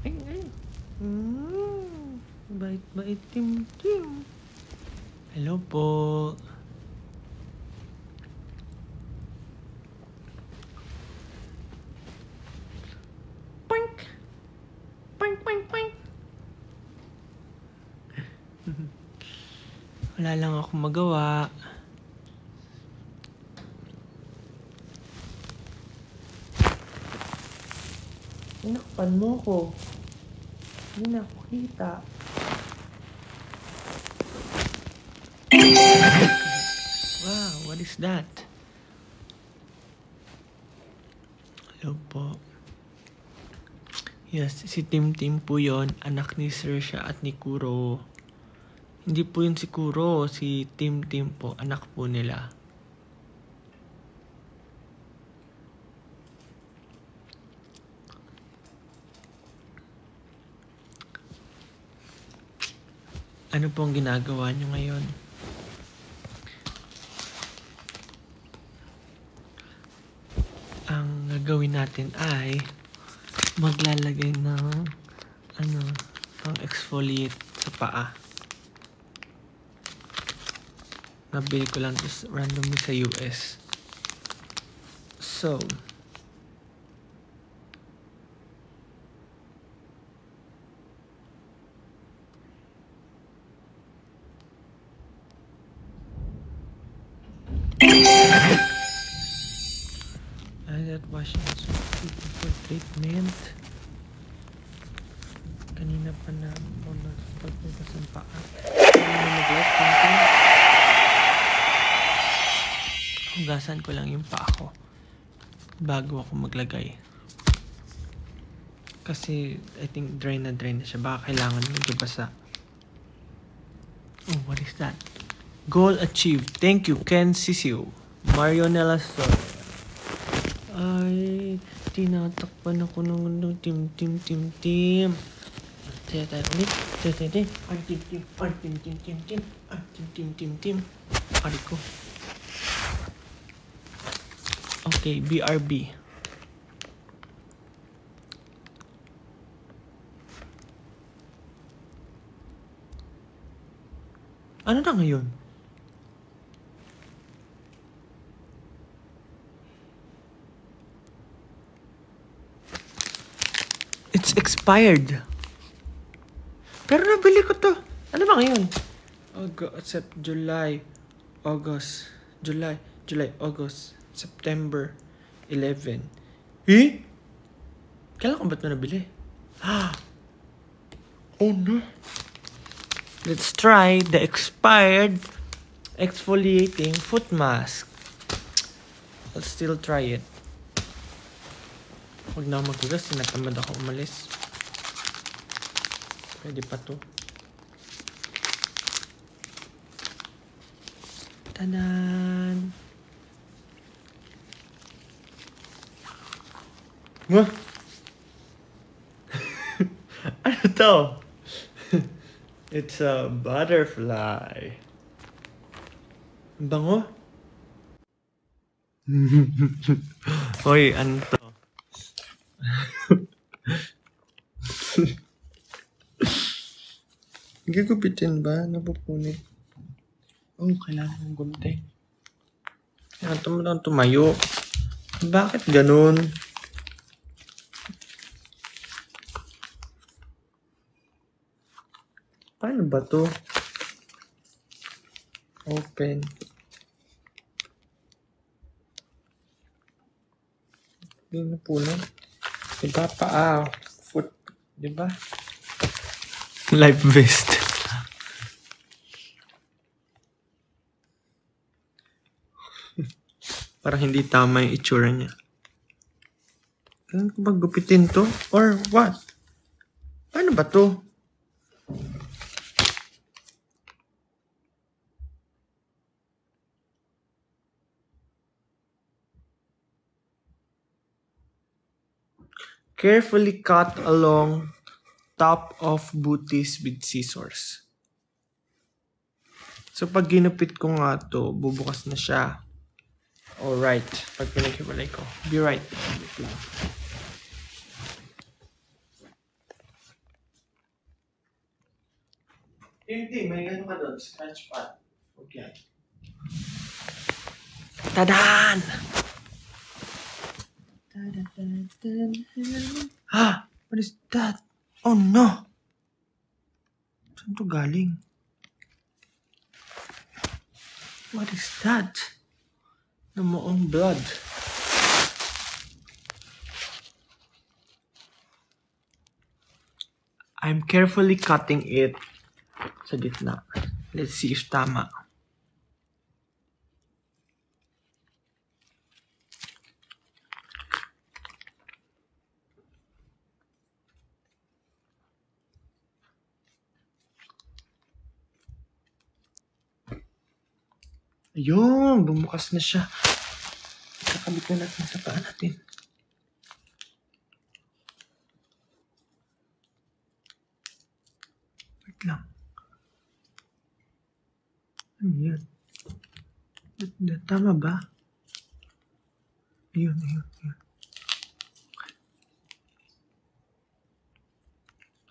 Ay, ay. Bait-bait, Tim. Hello po. Poink! Poink, poink, poink! Wala lang ako magawa. Tinakpan mo ko. Hindi na ako kita. Wow, what is that? Hello po. Yes, si Tim po yon, anak ni Saoirse at ni Kuro. Hindi po yun si Kuro, si Tim po, anak po nila. Ano pong ginagawa nyo ngayon? Ang gagawin natin ay maglalagay ng pang exfoliate sa paa. Nabili ko lang this randomly sa US. So, I got washing for treatment. Kanina pa na ako nagpagpunta sa paa. Hugasan ko lang yung paa ko bago ako maglagay. Kasi I think dry na siya. Baka kailangan medyo basa. Oh, what is that? Goal achieved. Thank you, Ken Sisiu. Marionella Soria. Ay, tinatakpan ako ng Tim. Saya tayo ulit. Tim. Ari ko. Okay, BRB. Ano na ngayon? It's expired. Pero nabili ko to. Ano ba ngayon? July, August, September 11. Eh? Kailan ko ba't na nabili? Oh no. Let's try the expired exfoliating foot mask. I'll still try it. Huwag na ako maghugas. Tinatamad ako umalis. Pwede pa to. Tanan! What? Ano to? It's a butterfly. Bango? Hoy, ano to? Gigupitin ba? Napupunit. Oh, kailangan ng gunting. Kailangan tumayo. Bakit ganun? Paano ba to? Open. Hindi na po na. Diba paa? Foot. Diba? Life vest. Parang hindi tama yung itsura niya. Kailan ko ba gupitin to? Or what? Paano ba to? Carefully cut along top of booties with scissors. So pag ginupit ko nga to, bubukas na siya. Alright, pag pinaghiwalay ko. Be right. Hindi, may ano ka doon, scratch pad. Okay. Tadaan! Ah! What is that? Oh no! Saan to galing? What is that? Namuong blood. I'm carefully cutting it sa gitna. Let's see if tama. Ayun, bumukas na siya. Kakabit na natin sa paa natin. Wait lang. Ano yan? Tama ba? Ayun.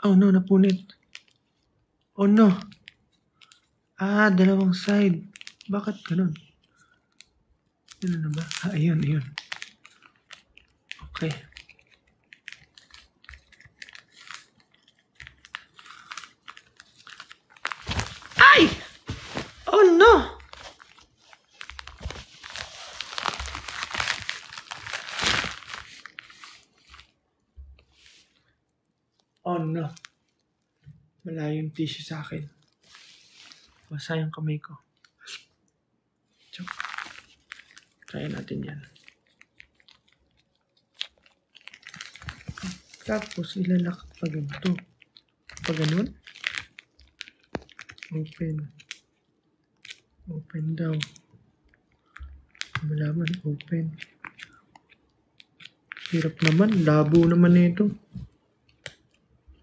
Oh no, napunit. Oh no. Ah, dalawang side. Bakit ganun? Ano na ba? Ah, ayun. Okay. Ay! Oh no! Oh no. Malayo yung tissue sa akin. Basa yung kamay ko. Chok. Try natin yan. Tapos ilalak pa ganito. Pag ganun. Open daw. Malaman, open. Hirap naman. Labo naman nito.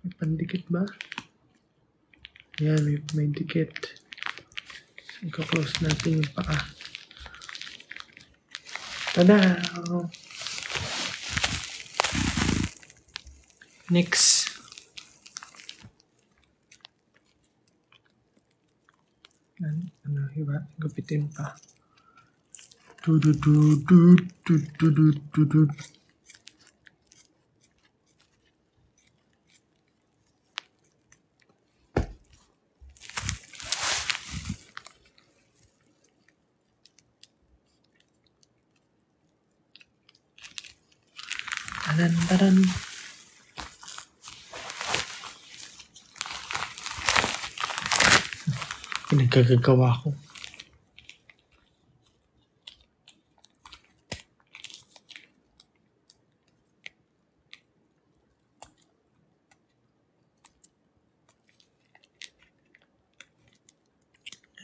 May pandikit ba? Yan, may dikit. Ika-close natin yung paa. Tada! Next. Ano, iba? Gupitin pa. Taran. Pinagkagagawa ko.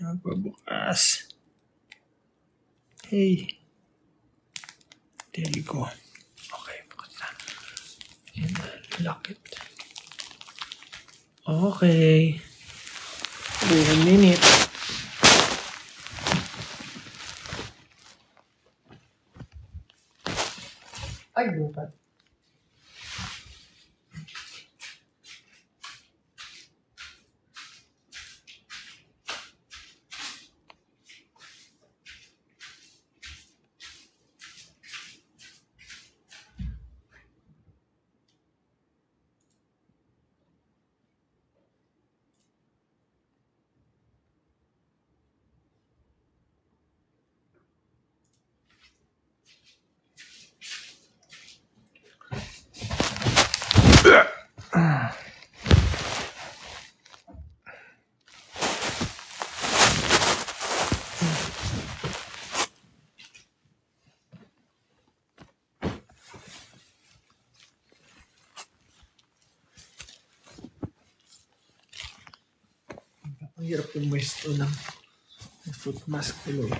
Magpabukas. Hey. There you go. Okay, bukas na. And lock it. Okay. 1 minute. Ay, bukat. Ang hirap yung pwesto ng foot mask tuloy.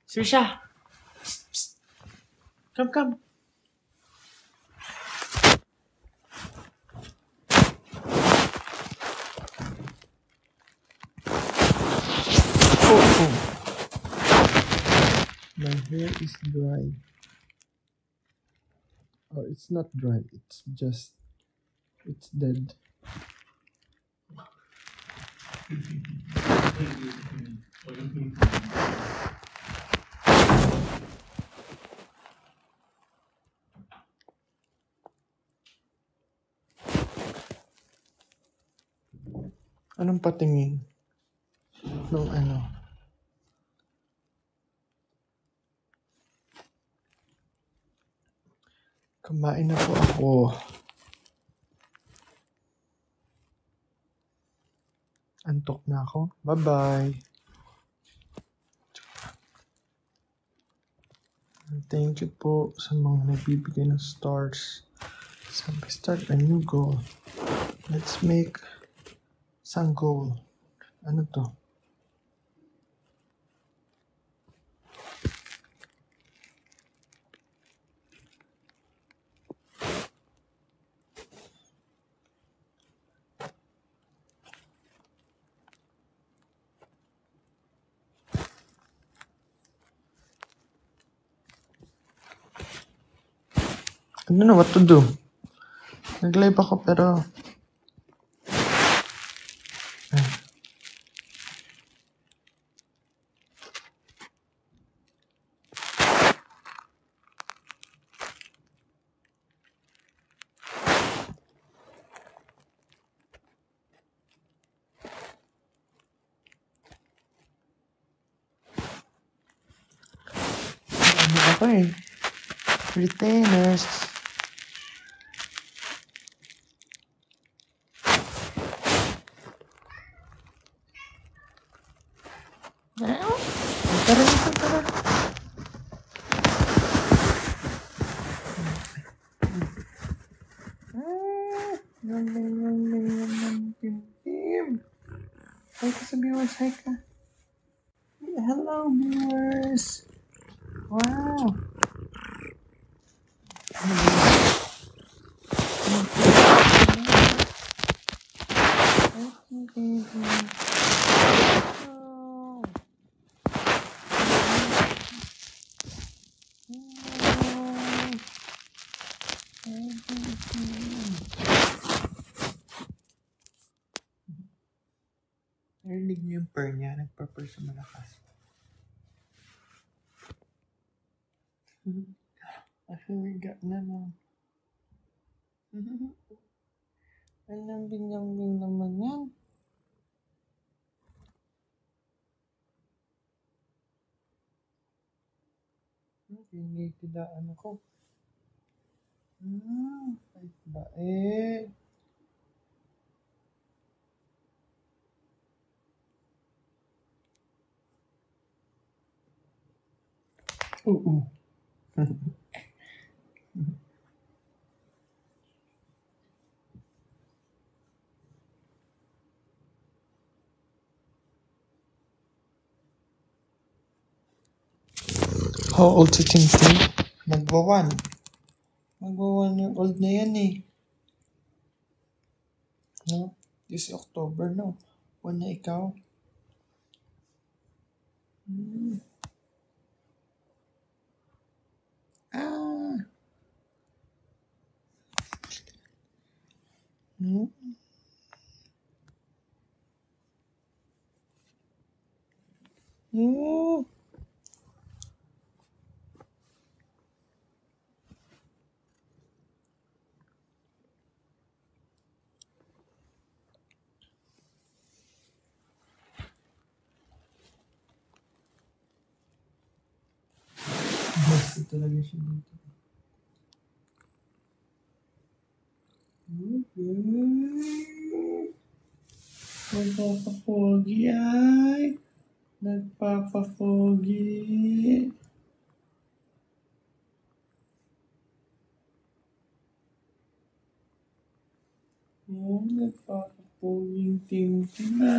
Sirsha! Psst. Come. Oh. My hair is dry. Oh, it's not dry. It's dead. Anong patingin? Nung ano? Kumain na po ako. Antok na ako. Bye-bye. Thank you po sa mga nagbibigay ng stars. Sabi, start a new goal. Let's make some goal. Ano to? I don't know what to do. Nag-live ako pero... Ano ako eh? Retainers. Tara. Yung Tim. Hi ka sa viewers, hi ka. Hello viewers. Wow. Narinig niyo yung purr niya. Nagpa-purr sa malakas. Nahiga na lang. Anong binyang-bing naman yan? Tinitidaan ako. Ay ba eh. Oo. How old si Tintin? Magwa-1. Magwa-1 year old na yan eh. No? This October, no? 1 na ikaw. Ah. Basta talaga siya dito. Nagpapapogi ay. Nagpapapogi. Nagpapapoging Tintin na.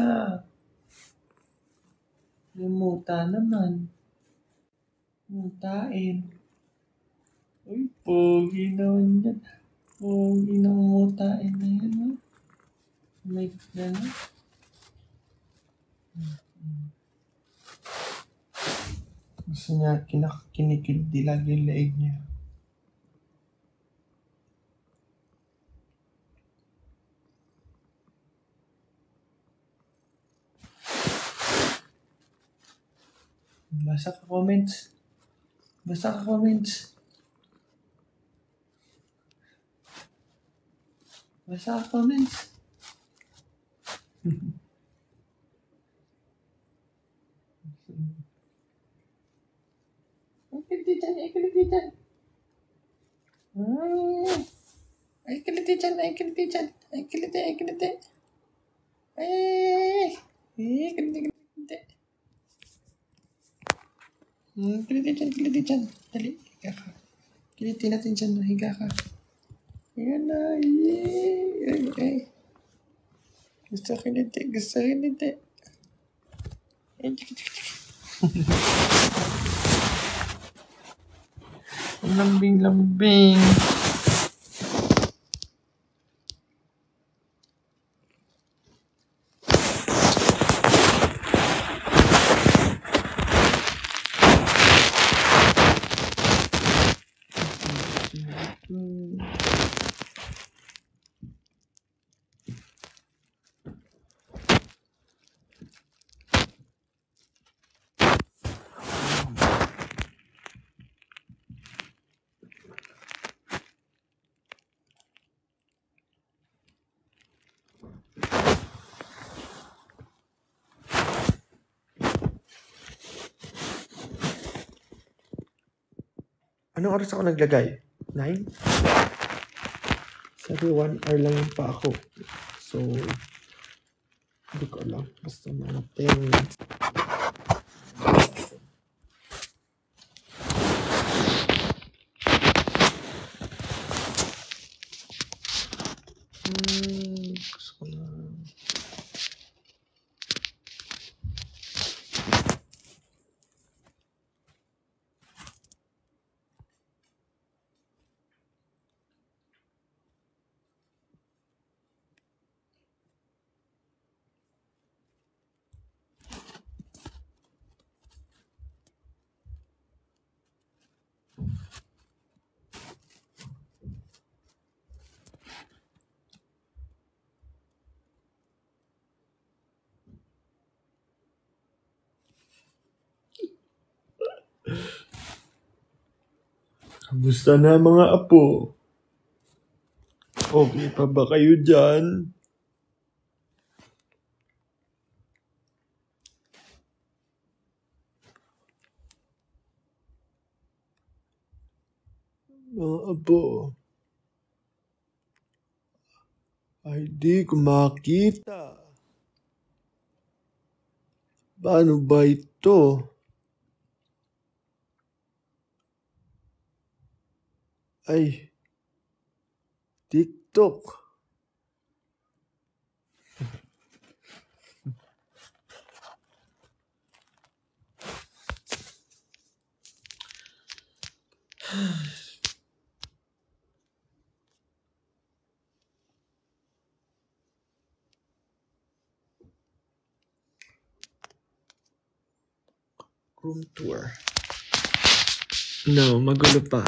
Namuta naman. Mutain. Uy, pogi naman yan. Pogi ng mutain na yan, no? May gano'n. Gusto niya, kinikildi lagi yung leeg niya. Basa ka comments. Basa ka comments. Basa ka comments. Ay, kiliti dyan. Ay, kiliti dyan. Ay, kiliti dyan. Ay, kiliti dyan. Ay, kiliti. Ay, kiliti. Ay, kiliti, kiliti. Kiliti dyan, kiliti dyan. Dali, higa ka. Kiliti natin dyan. Higa ka. Ayan na. Ay, ay. Gusto kiliti. Gusto kiliti. Ay, ang lambing-lambing. Anong oras ako naglagay? 9? Sabi 1 hour lang yung pa ako. So, hindi ko alam. Basta mga 10. Gusto ko na. Kamusta na mga apo? Okay pa ba kayo dyan? Mga apo. Ay, di ko makita. Paano ba ito? Ay, TikTok. Room tour. No, magulo pa.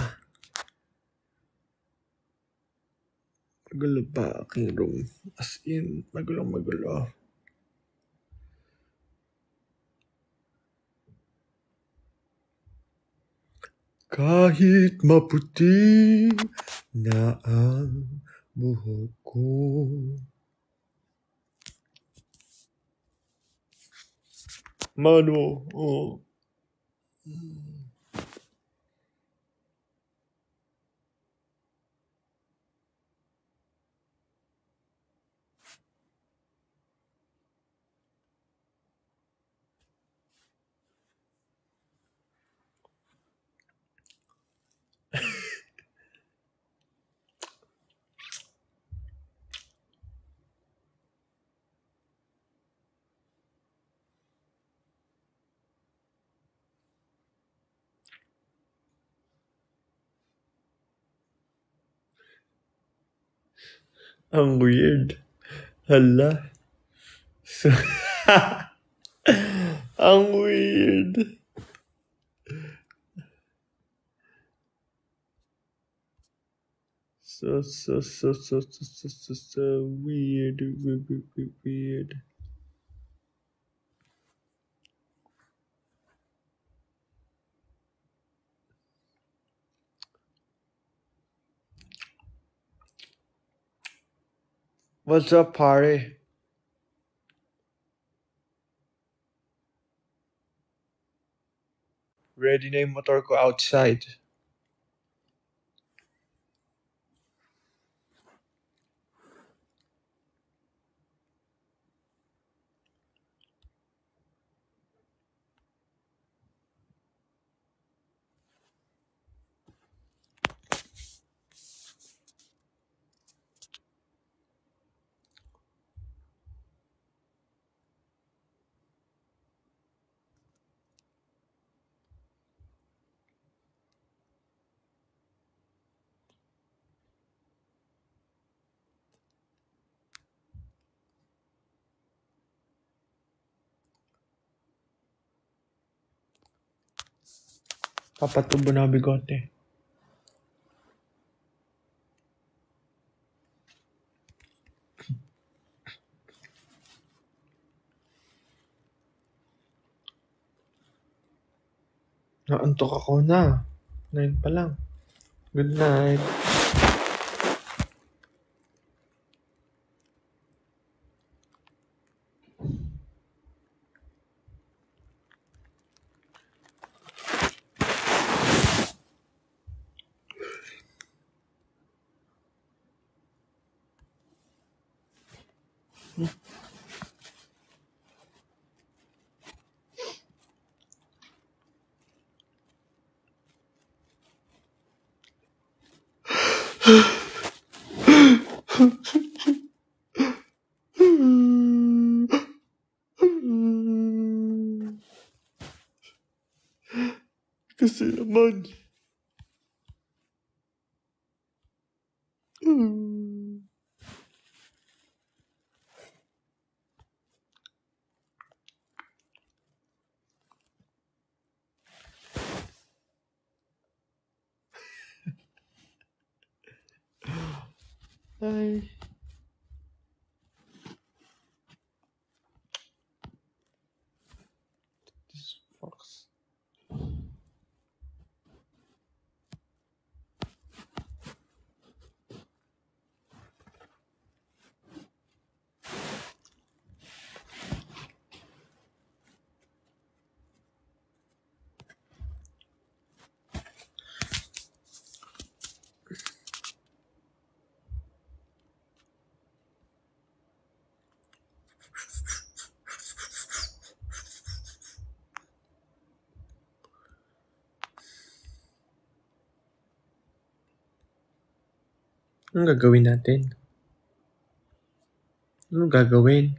Magulo pa aking room. As in, magulo. Kahit maputi na ang buhok ko. Mano, oh. Ang weird. Hala. So, ang weird. So weird. Weird. What's up, pare? Ready na yung motor ko outside. Papatubo na bigote. Naantok ako na. 9 pa lang. Good night. Kasi naman. Ay. This fox. Anong gagawin natin? Anong gagawin?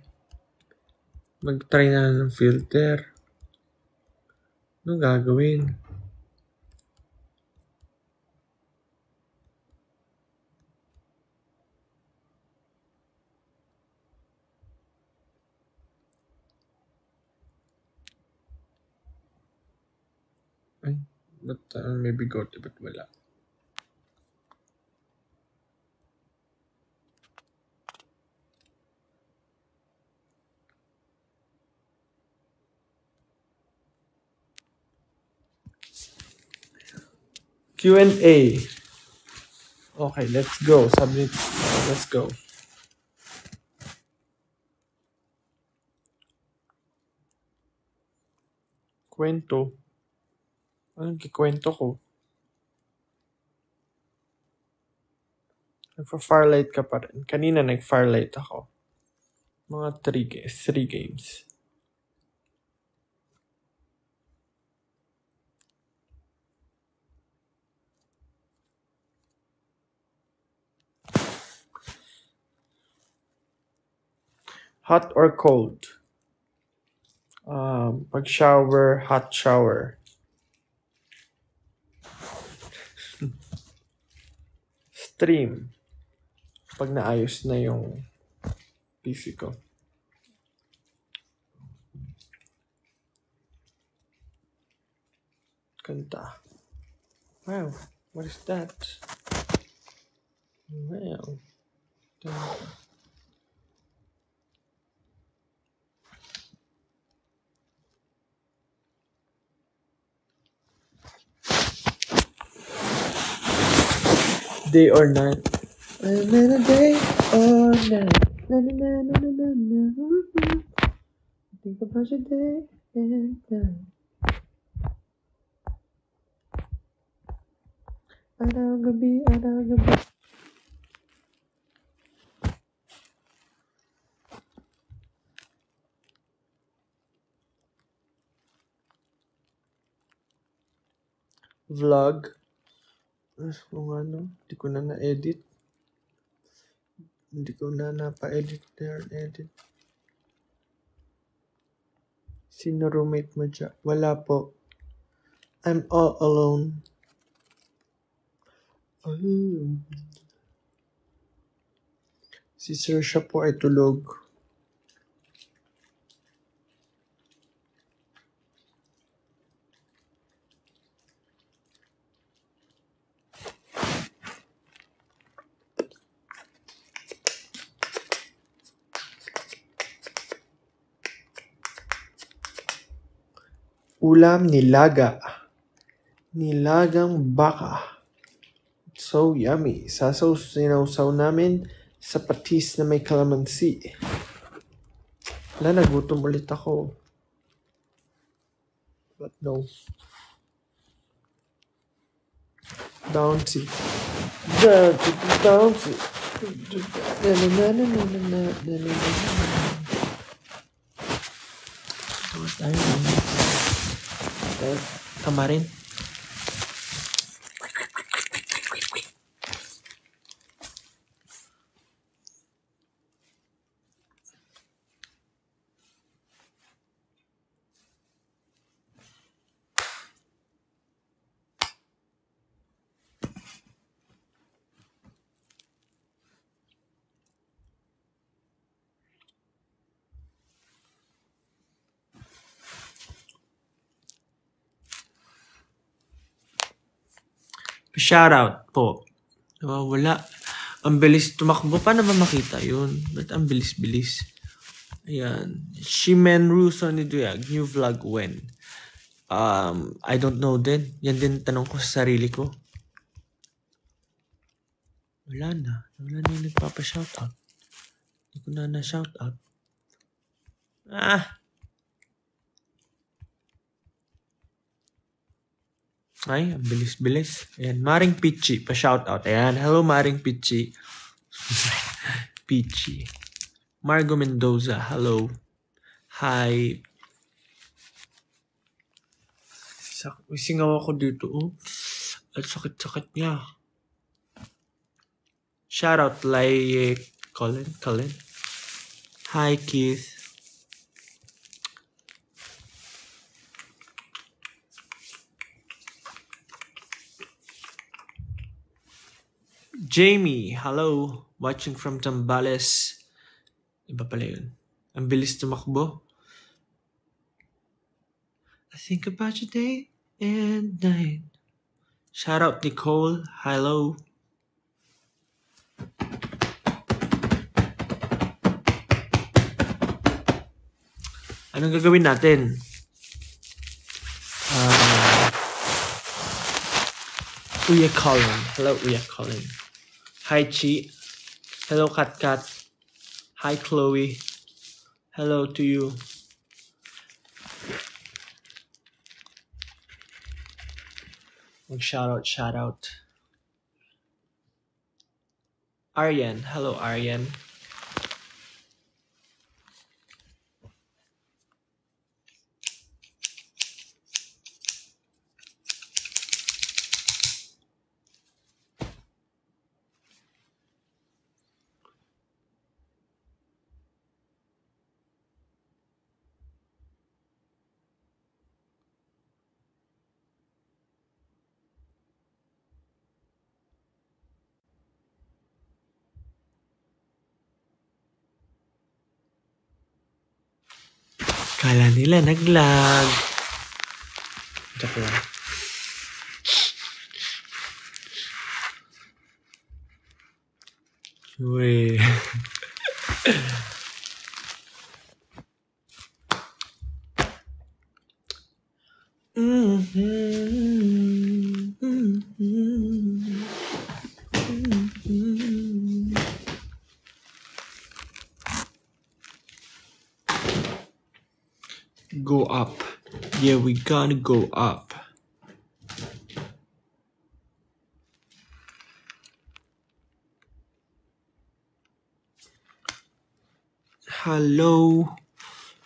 Mag-try na ng filter. Anong gagawin? Ay, ba't may bigote? Ba't wala? Q&A. Okay, let's go. Submit. Let's go. Kwento. Anong kikwento ko? Nagpa-firelight ka pa rin. Kanina nag-firelight ako. Mga 3 games. Hot or cold? Pag-shower, hot shower. Stream. Pag naayos na yung PC ko. Kanta. Wow, what is that? Wow. Day or night? I'm in a day or night. Na na na na na na na. Think about your day and night. Araw gabi, araw gabi. Vlog. Kung ano, hindi ko na na-edit. Hindi ko na napa-edit there, edit. Sino roommate mo dyan? Wala po. I'm all alone. Si Sir siya po ay tulog. Ulam nilaga. Nilagang baka. So yummy. Sinawsaw namin sa patis na may calamansi. Wala, nagutom ulit ako. But no. Bouncy. Bouncy. Kamarin. Shoutout po. Wala. Ang bilis tumakbo. Paano ba makita yun? Ba't ang bilis-bilis? Ayan. Shimenru Soniduyag. New vlog when? I don't know din. Yan din tanong ko sa sarili ko. Wala na. Wala na yung nagpapa-shoutout. Hindi ko na na-shoutout. Ay, ang bilis-bilis. Ayan, Maring Pichi, pa-shoutout. Ayan, hello Maring Pichi. Pichi. Margo Mendoza, hello. Hi. Singaw ako dito, oh. At sakit-sakit niya. Shoutout, Colin. Hi, Keith. Jamie, hello. Watching from Zambales. Iba pala yun. Ang bilis tumakbo. I think about your day and night. Shout out Nicole. Hello. Anong gagawin natin? Uya Colin. Hello, Uya Colin. Hi, Chi. Hello, Kat. Hi, Chloe. Hello to you. Shout out. Aryan. Hello, Aryan. Kala nila naglag. Joke lang. Uy. go up. Yeah, we gonna go up. Hello.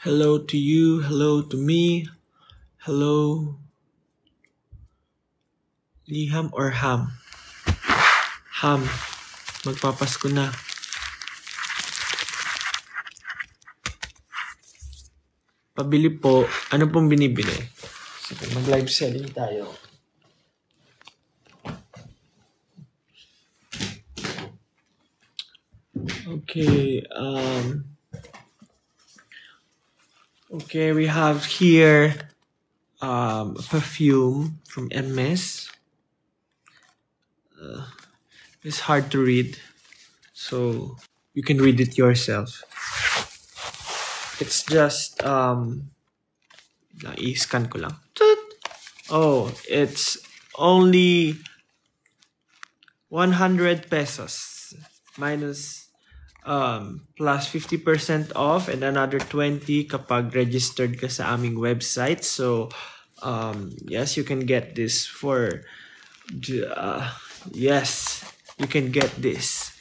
Hello to you. Hello to me. Hello. Liham or ham? Ham. Magpapasko na. Pabili po. Ano pong binibili? Sige, mag-live selling tayo. Okay. Okay, we have here perfume from Hermes. It's hard to read, so you can read it yourself. It's just i-scan ko lang. Oh, it's only 100 pesos minus plus 50% off and another 20 kapag registered ka sa aming website. So yes, you can get this for yes, you can get this.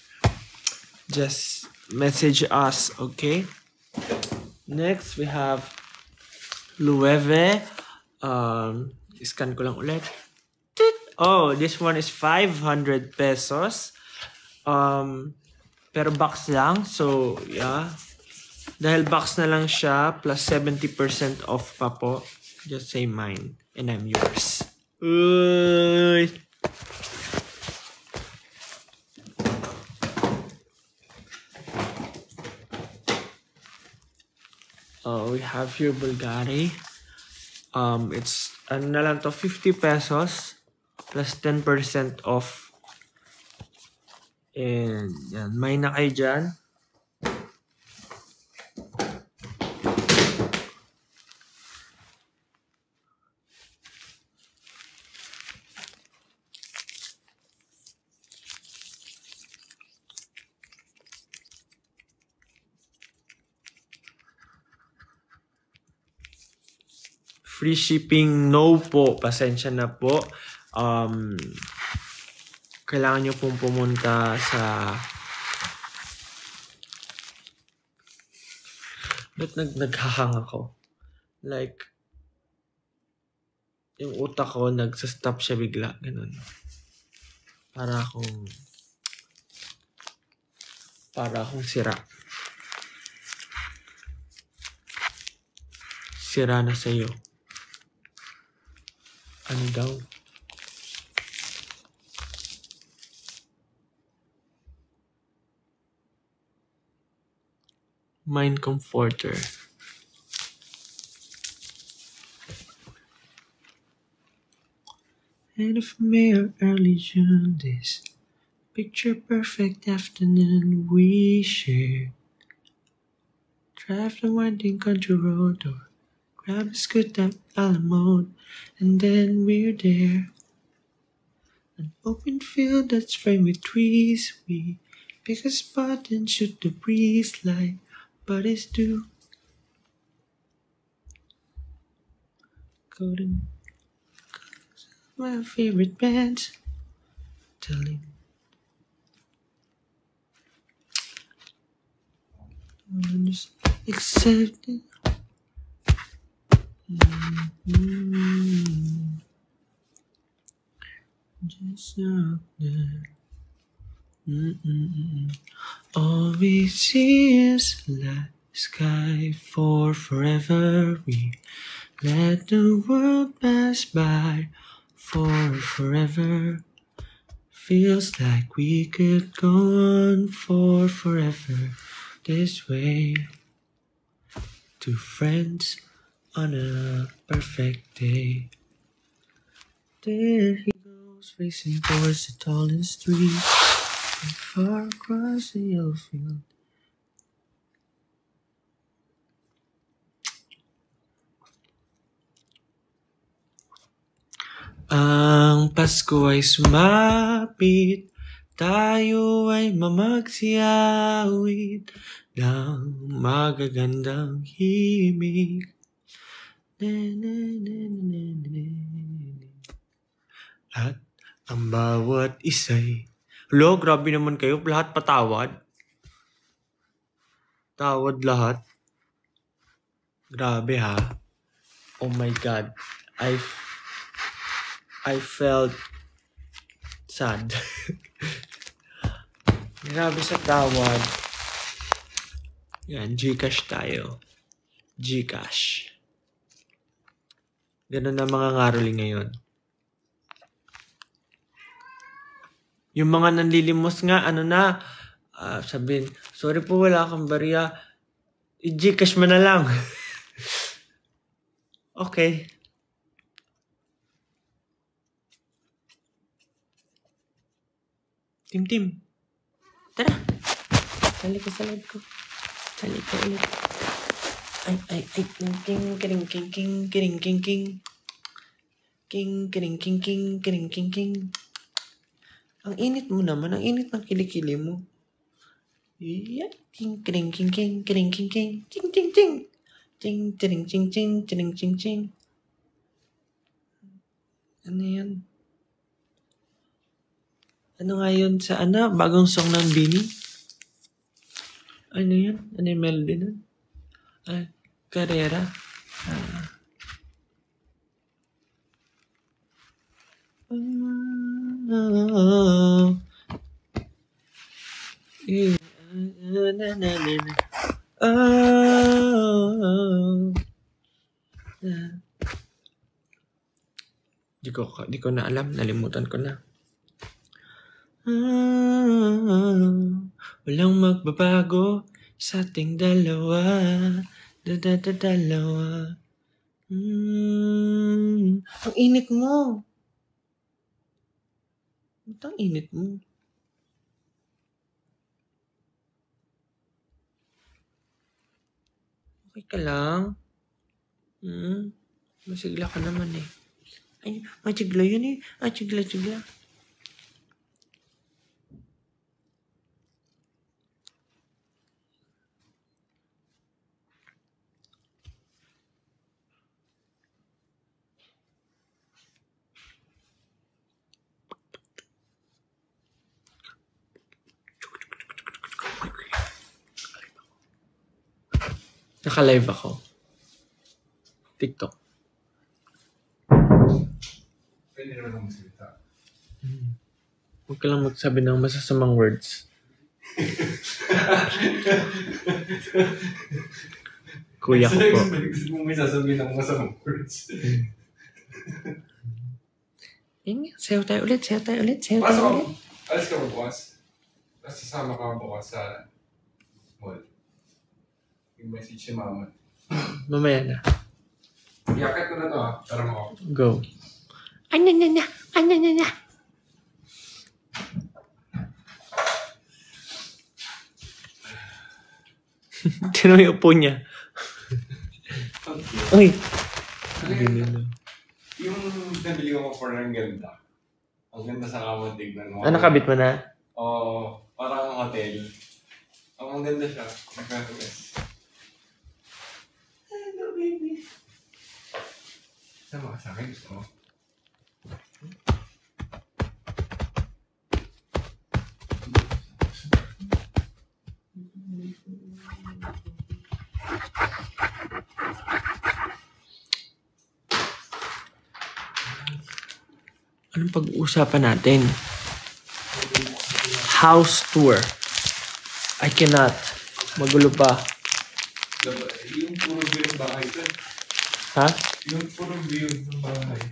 Just message us, okay? Next, we have Loewe. Scan ko lang ulit. Oh, this one is 500 pesos. Pero box lang. So, yeah. Dahil box na lang siya, plus 70% off pa po. Just say mine. And I'm yours. Uy! We have here Bulgari. It's ano na lang to, 50 pesos plus 10% off. And yan, may na kayo dyan. Free shipping, no po. Pasensya na po. Kailangan nyo pong pumunta sa... Ba't naghahang ako? Like, yung utak ko, nagsastop siya bigla. Ganun. Para akong sira. Sira na sa'yo. Ano daw? Mind comforter. And if May early June, this picture perfect afternoon we share. Drive the winding country road or grab a scooter a la mode, and then we're there. An open field that's framed with trees. We pick a spot and shoot the breeze like buddies do. Golden, my favorite bands. Telling. Just accept it. Just up there. All we see is light sky for forever. We let the world pass by for forever. Feels like we could go on for forever this way. Two friends on a perfect day. There he goes, facing towards the tallest tree, and far across the yellow field. Ang Pasko ay sumapit, tayo ay mamagsiyawit ng magagandang himig. At ang bawat isa'y... Hello, grabe naman kayo. Lahat patawad. Tawad lahat. Grabe ha. Oh my God. I felt sad. Grabe sa tawad. Yan, Gcash tayo. Gcash. Ganun na mga ngaruli ngayon. Yung mga nanlilimos nga, sabihin, sorry po, wala kang barya. I-Gcash mo na lang. Okay. Tim. Tara. Sali ka sa loob ko. Sali ka ulit. Ay. King. Ang init mo naman. Ang init ng kilikili mo. Yeah. Ting. Ting. Ano yan? Ano nga yun sa bagong song ng Bini? Ano yan? Ano yung melody nun? Carrera. Di ko na alam. Nalimutan ko na. Walang magbabago sa ating dalawa. Dalawa. Ang init mo. Ang init mo. Okay ka lang? Masigla ka naman eh. Ay, machigla yun eh. Chigla. Naka-live ako. TikTok. Pwede naman ang magsalita. Huwag ka lang magsabi ng masasamang words. Kuya ko po. Gusto mo may sasabihin ng masamang words. Sayo tayo ulit. Pasok ako. Alis ka ba bukas? Tapos sasama ka bukas sa mall. Yung message si mama. Mamaya na. Iakit ko na to para makapag. Go. Anya. Sino yung upo niya? Uy! Yung nabili ko for ng ganda. Ang ganda sa kama tignan mo. Nakabit mo na? Oo. Parang hotel. Ang ganda siya. Nagkakalas. Hello, baby. Sama ka sa akin. Gusto mo? Anong pag-uusapan natin? House tour. I cannot. Magulo pa. Yung puro view ng bahay ko. Ha? Yung puro view ng bahay.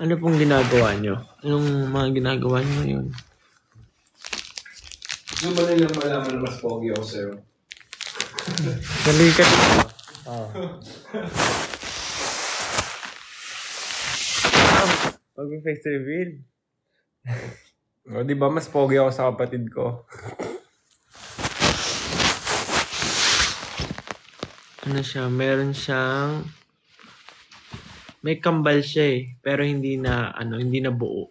Ano pong ginagawa nyo? Anong mga ginagawa nyo ngayon? Gusto ba nilang malaman na mas pogi ako sa'yo? Dali ka dito. Pag-face reveal. O, di ba mas pogi ako sa kapatid ko? Ano siya? Meron siyang... May kambal siya eh. Pero hindi na buo.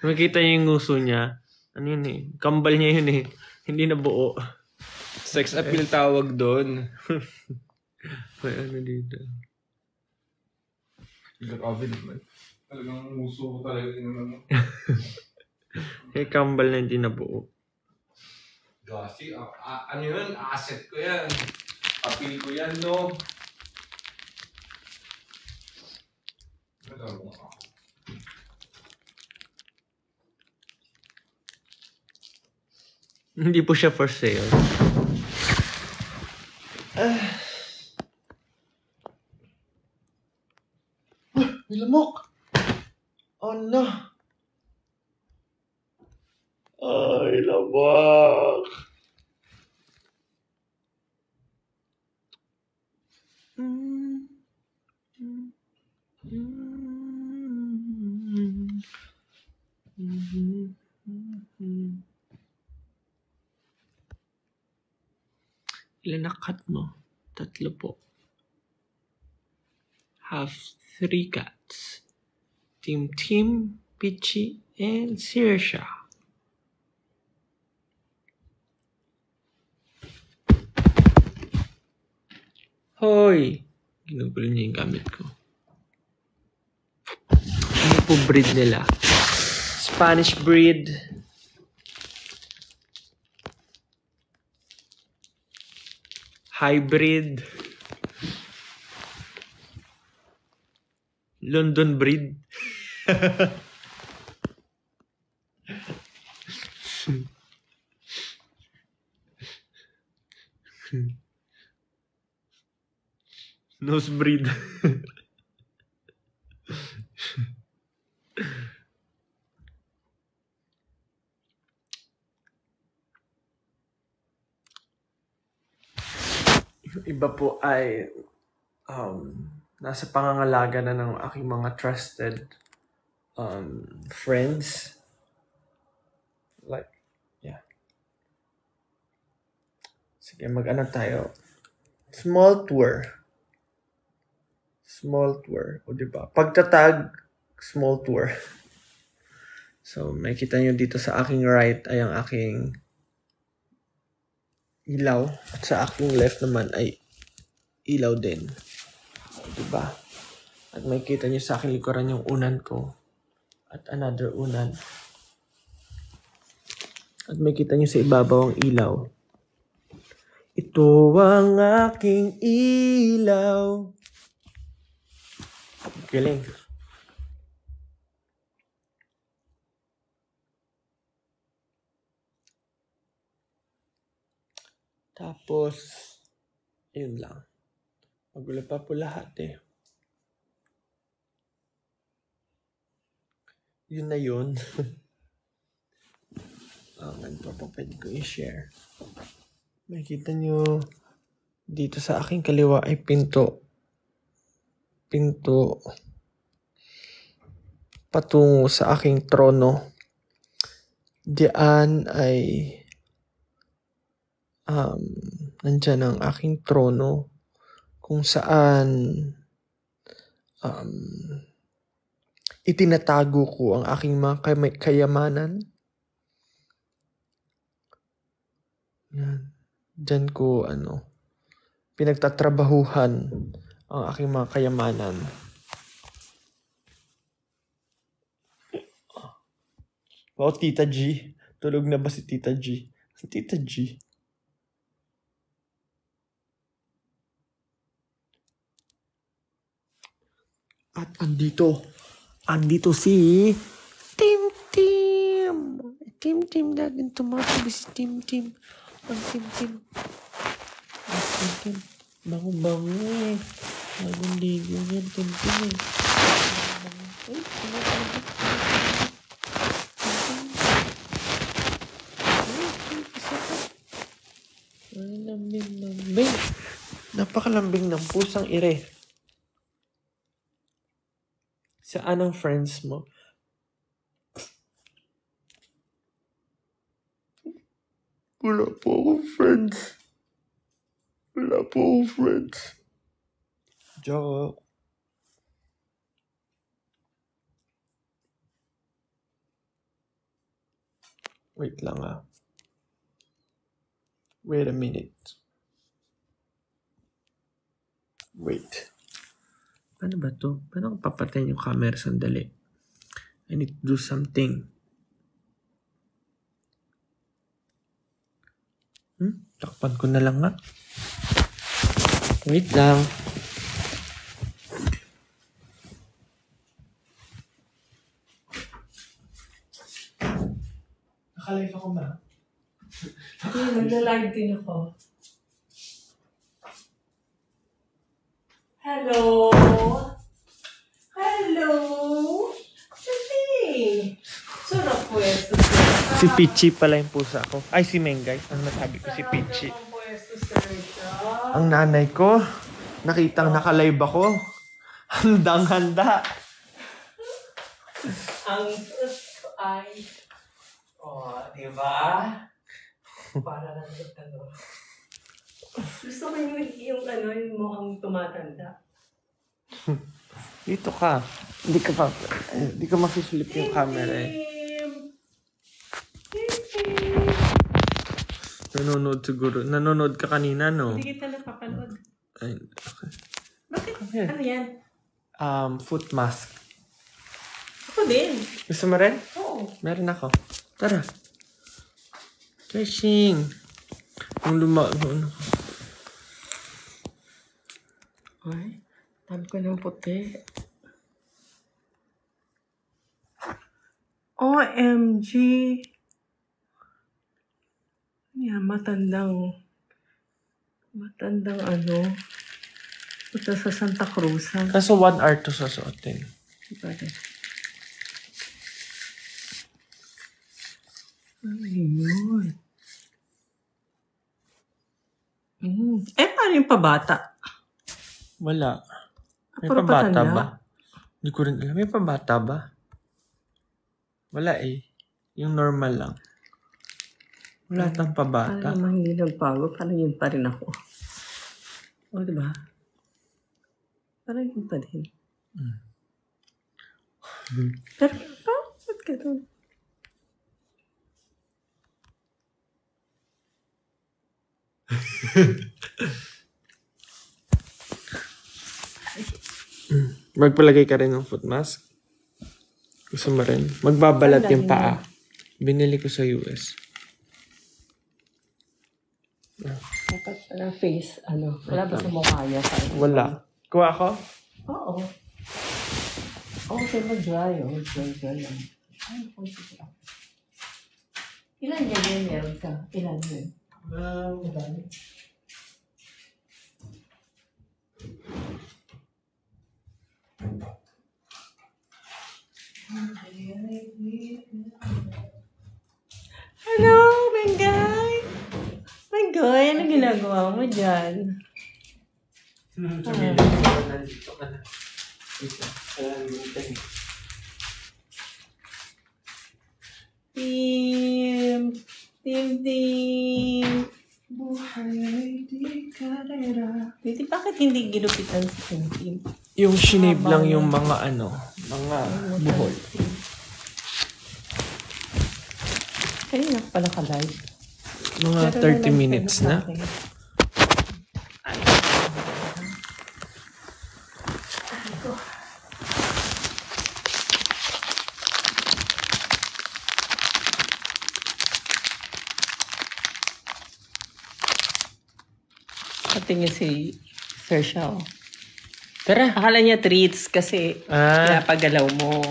Makita niyo yung nguso niya. Ano yun eh? Kambal niya yun eh. Hindi na buo. Sex appeal tawag doon. May ano dito. Grabe naman. Talagang muso ko talaga din naman. Eh, kambal na hindi na buo. Kasi, ano yun? Asset ko yan. Appeal ko yan, no? Alam mo ako. Hindi po siya for sale. May lamok! Oh no! Ay, lamok! Ilan na cut mo? 3 po. Have 3 cats. Tim, Peachy, and Sirsha. Hoy! Ginugulo niya yung gamit ko. Ano po breed nila? Spanish breed. Hybrid. London breed. Nose breed. Yung iba po ay nasa pangangalaga na ng aking mga trusted friends. Like, yeah. Sige, mag-ano tayo. Small tour. O diba? Pagtatag, small tour. So, makikita nyo dito sa aking right ay ang aking ilaw. At sa aking left naman ay ilaw din. Diba? At makikita nyo sa aking likuran yung unan ko. At another unan. At makikita nyo sa ibabaw ang ilaw. Ito ang aking ilaw. Galing. Tapos, yun lang. Magulo pa po lahat eh. Yun na yun. Ano pa po pwede ko i-share? Makikita nyo, dito sa aking kaliwa ay pinto. Patungo sa aking trono. Diyan ay nandyan ang aking trono kung saan itinatago ko ang aking mga kayamanan. Yan. Diyan ko pinagtatrabahuhan ang aking mga kayamanan. Wow, Tita G. Tulog na ba si Tita G? Tita G. At andito si Tim. Tim natin tumatabi si Tim. Ang Tim. Bango eh. Bagong ligo yan, Tim eh. Ay, lambing. Napakalambing ng pusang ire. Saan ang friends mo? Wala po akong friends. Joke. Wait lang Wait a minute. Wait. Paano ba to? Paano ko papatayin yung camera? Sandali. I need to do something. Takpan ko na lang nga. Wait lang. Nakalive ako ba? Nagla-live din ako. Hello? Hello? Sisi! Sarap pwesto siya. Si Pichi pala yung pusa ko. Ay, si Mengay. Ang nasabi ko si Pichi. Sarap naman pwesto siya. Ang nanay ko, nakitang nakalive ako. Handang-handa. Ang ay... Oh, di ba? Para lang sa ano. Gusto ko yung mukhang tumatanda. Dito ka. Hindi ka masisilip yung camera eh. Nanonood siguro. Nanonood ka kanina, no? Hindi kita napapanood. Ay, okay. Bakit? Okay. Ano yan? Foot mask. Ako din. Gusto mo rin? Oo. Meron ako. Tara. Trashing. Ang Ay, talo ko ng puti. OMG. Yan, matandang punta sa Santa Cruz. Kaso 1 hour to susuotin. Ano yun? Paano yung pabata? Wala. May Puro pabata patanda? ba? Hindi ko rin alam. May pabata ba? Wala eh. Yung normal lang. Wala tang pabata. Parang naman hindi nagbago. Parang yun pa rin ako. O, diba? Parang yun pa din. Pero, bakit ganun? Magpalagay ka rin ng foot mask. Gusto mo rin? Magbabalat yung paa. Binili ko sa US. Dapat face, wala ba sa mukha niya? Wala. Kuha ako? Oo. Okay, mag-dry. Dry lang. Ilan yan meron ka? Ilan yun? Madami. Hello, Mengay! Mengay, ano ginagawa mo dyan? Nandito ka na. Team. Buhay ay di karera. Hindi, bakit hindi ginupitan si Team? Yung shinave lang yung mga mga buhol. Kaya nga pala ka-live. Mga 30 minutes na. Patingin si Sir Shao. Tara. Akala niya treats kasi Ah. pinapagalaw mo.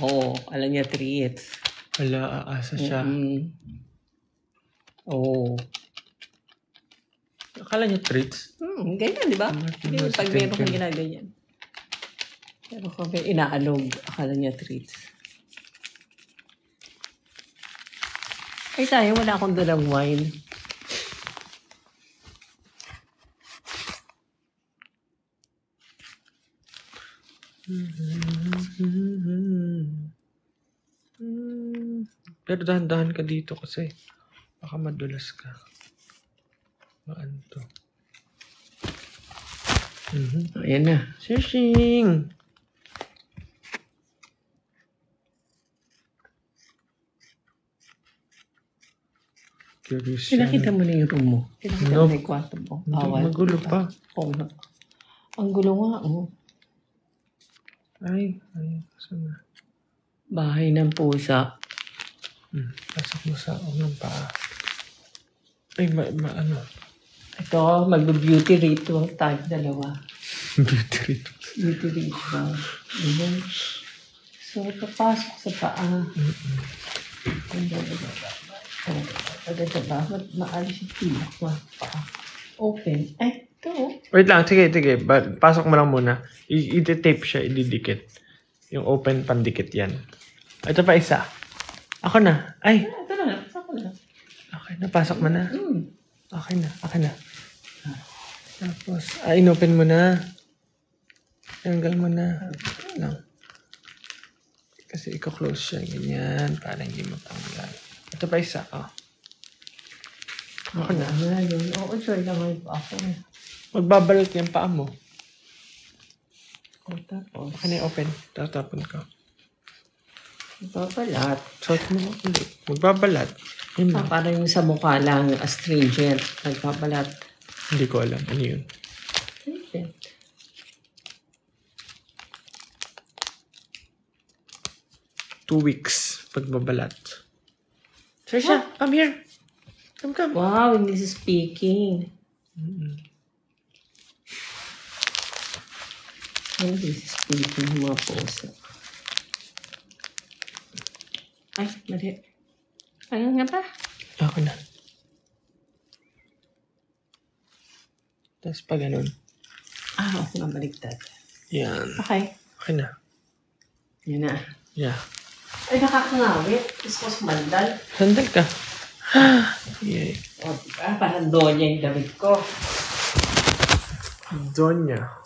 Oo, akala niya treats. Wala, aasa siya. Oo. Akala niya treats. Ganyan, di ba? Ganyan, pag meron kang ginaganyan. Pero kung may inaalog, akala niya treats. Ay tayo, wala akong dalang wine. Pero dahan-dahan ka dito kasi baka madulas ka. Maan to? Ayan na. Sishing! Curious siya. Pinakita mo na yung room mo. Pinakita mo na yung kwarto mo. Bawal. Magulo pa. Oo nga. Ang gulo nga, oh. Ay, saan na? Bahay ng pusa. Pasok mo sa unang paa. Ay, ano? Ito, mag-beauty ritual tayo dalawa. Beauty ritual. Beauty ritual. Ayan. So, papasok sa paa. Agad ba? Maalis yung pilak mo. Paa. Open. Ay, ito. Wait lang, sige. Pasok mo lang muna. I-tape siya, ididikit. Yung open pandikit yan. Ito pa isa. Ako na. Ay, Ito na, pasok ko na. okay na. Pasok mo na. Okay na. Tapos, inopen mo na. Tanggal mo na. Lang. Kasi i-close siya. Ganyan. Para hindi mo tanggal. Ito pa isa. Ako na. Oo, sorry naman po ako. Magbabalot yung paa mo. O, tapos. Baka na open. Tatapon ko. Babalat. Short mo na ulit. Magbabalat. Yun lang. Parang yung sa mukha lang, astringent. Nagbabalat. Hindi ko alam. Ano yun? Astringent. 2 weeks. Pagbabalat. Trisha, come here. Come. Wow, English speaking. English speaking mga puso. Ay, mali. Ano nga ba? Ako na. Tapos pa ganun. Oo nga, baligtad. Yan. Okay. Okay na. Yun na. Yeah. Ay, nakakangawit. Gusto ko sumandal. Sandal ka. Yay. O, diba? Parang donya yung damit ko. Donya.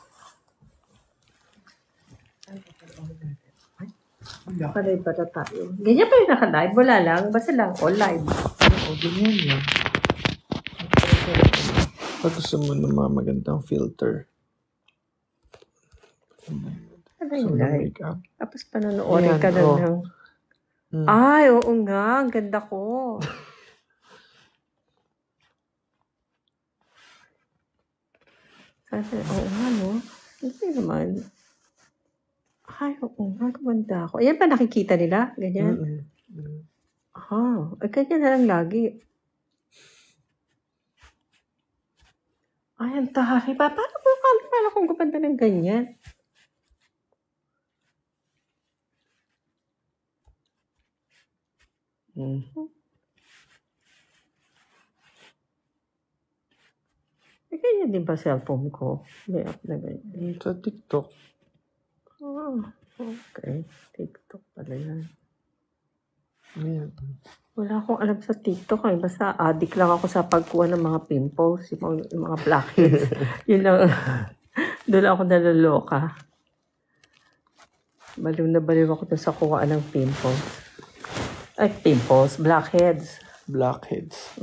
Naka-live pa na tayo. Ganyan pa yung naka-live. Wala lang. Basta lang all live. Oo, ganyan yan. Pag gusto mo ng mga magandang filter. Ano Gusto yung mo ng live? makeup. Tapos panonoodin Ayan, ka na oh. ng... Ay, oo nga. Ang ganda ko. Kasi, oo nga, no? Hindi naman. Ay, oo nga. Gumanda ako. Ayan pa nakikita nila? Ganyan? Ay, ganyan na lang lagi. Ay, ang tahi. Paano kung gumanda ng ganyan? Eh, ganyan din ba cellphone ko? May up na ganyan. Sa TikTok. Okay. TikTok pala yan. Ayan. Wala akong alam sa TikTok. Basta addict lang ako sa pagkuha ng mga pimples, yung mga blackheads. Yun lang. Doon ako naloloka. Baliw na baliw ako dun sa kuhaan ng pimples. Ay, pimples. Blackheads. Blackheads.